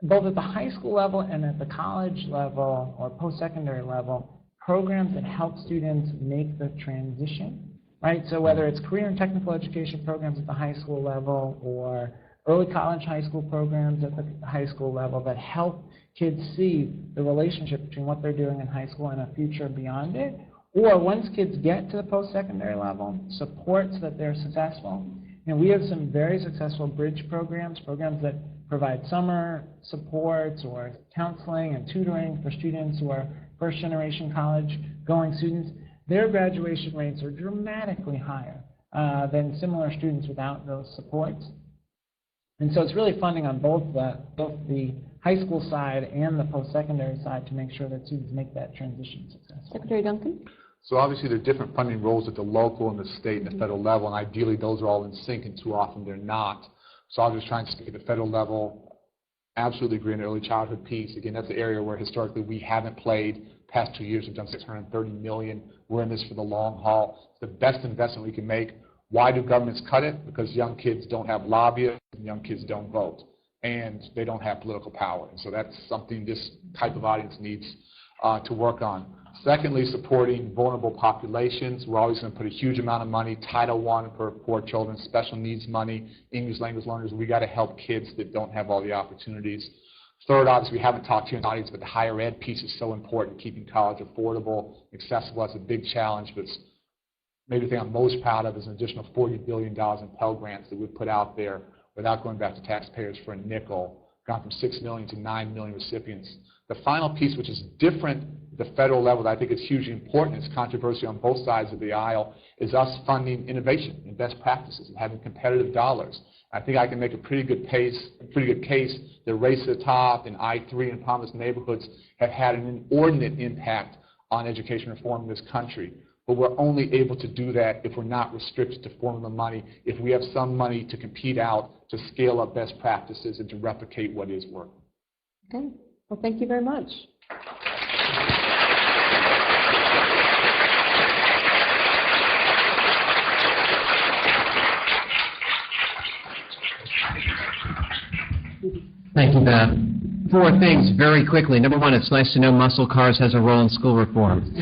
both at the high school level and at the college level or post-secondary level, programs that help students make the transition, right? So whether it's career and technical education programs at the high school level or early college high school programs at the high school level that help kids see the relationship between what they're doing in high school and a future beyond it, or once kids get to the post-secondary level, supports that they're successful. And we have some very successful bridge programs that provide summer supports or counseling and tutoring for students who are first-generation college-going students. Their graduation rates are dramatically higher than similar students without those supports. And so it's really funding on both the high school side and the post-secondary side to make sure that students make that transition successful. Secretary Duncan? So obviously there are different funding roles at the local and the state and the federal level, and ideally those are all in sync, and too often they're not. So I'll just try and speak at the federal level. Absolutely agree on the early childhood piece. Again, that's the area where historically we haven't played. Past 2 years we've done $630 million. We're in this for the long haul. It's the best investment we can make. Why do governments cut it? Because young kids don't have lobbyists and young kids don't vote, and they don't have political power. And so that's something this type of audience needs to work on. Secondly, supporting vulnerable populations. We're always going to put a huge amount of money, Title I for poor children, special needs money, English language learners. We got to help kids that don't have all the opportunities. Third, obviously, we haven't talked to you in the audience, but the higher ed piece is so important, keeping college affordable, accessible. That's a big challenge, but maybe the thing I'm most proud of is an additional $40 billion in Pell Grants that we've put out there without going back to taxpayers for a nickel, gone from 6 million to 9 million recipients. The final piece, which is different at the federal level, that I think is hugely important, it's controversial on both sides of the aisle, is us funding innovation and best practices and having competitive dollars. I think I can make a pretty good case that Race to the Top and I-3 and Promise Neighborhoods have had an inordinate impact on education reform in this country. But we're only able to do that if we're not restricted to formula money, if we have some money to compete out, to scale up best practices, and to replicate what is working. Okay. Well, thank you very much. Thank you, Beth. 4 things very quickly. Number 1, it's nice to know muscle cars has a role in school reform.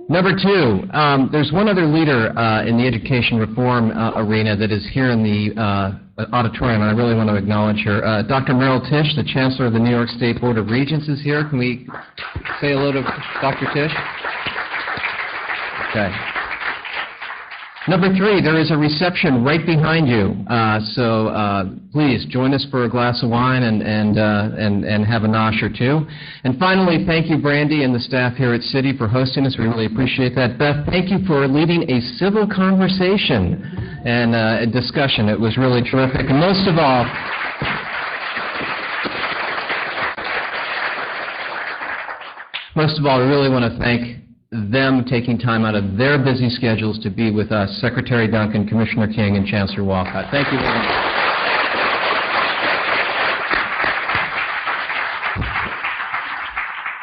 Number 2, there's one other leader in the education reform arena that is here in the auditorium, and I really want to acknowledge her. Dr. Merrill Tisch, the Chancellor of the New York State Board of Regents, is here. Can we say hello to Dr. Tisch? Okay. Number 3, there is a reception right behind you, so please join us for a glass of wine and have a nosh or two. And finally, thank you, Brandy, and the staff here at City for hosting us. We really appreciate that. Beth, thank you for leading a civil conversation and a discussion. It was really terrific. And most of all, I really want to thank them taking time out of their busy schedules to be with us, Secretary Duncan, Commissioner King, and Chancellor Walcott. Thank you very much.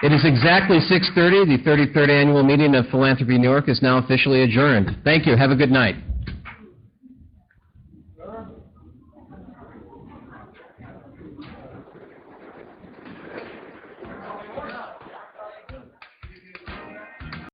It is exactly 6:30. The 33rd Annual Meeting of Philanthropy New York is now officially adjourned. Thank you. Have a good night.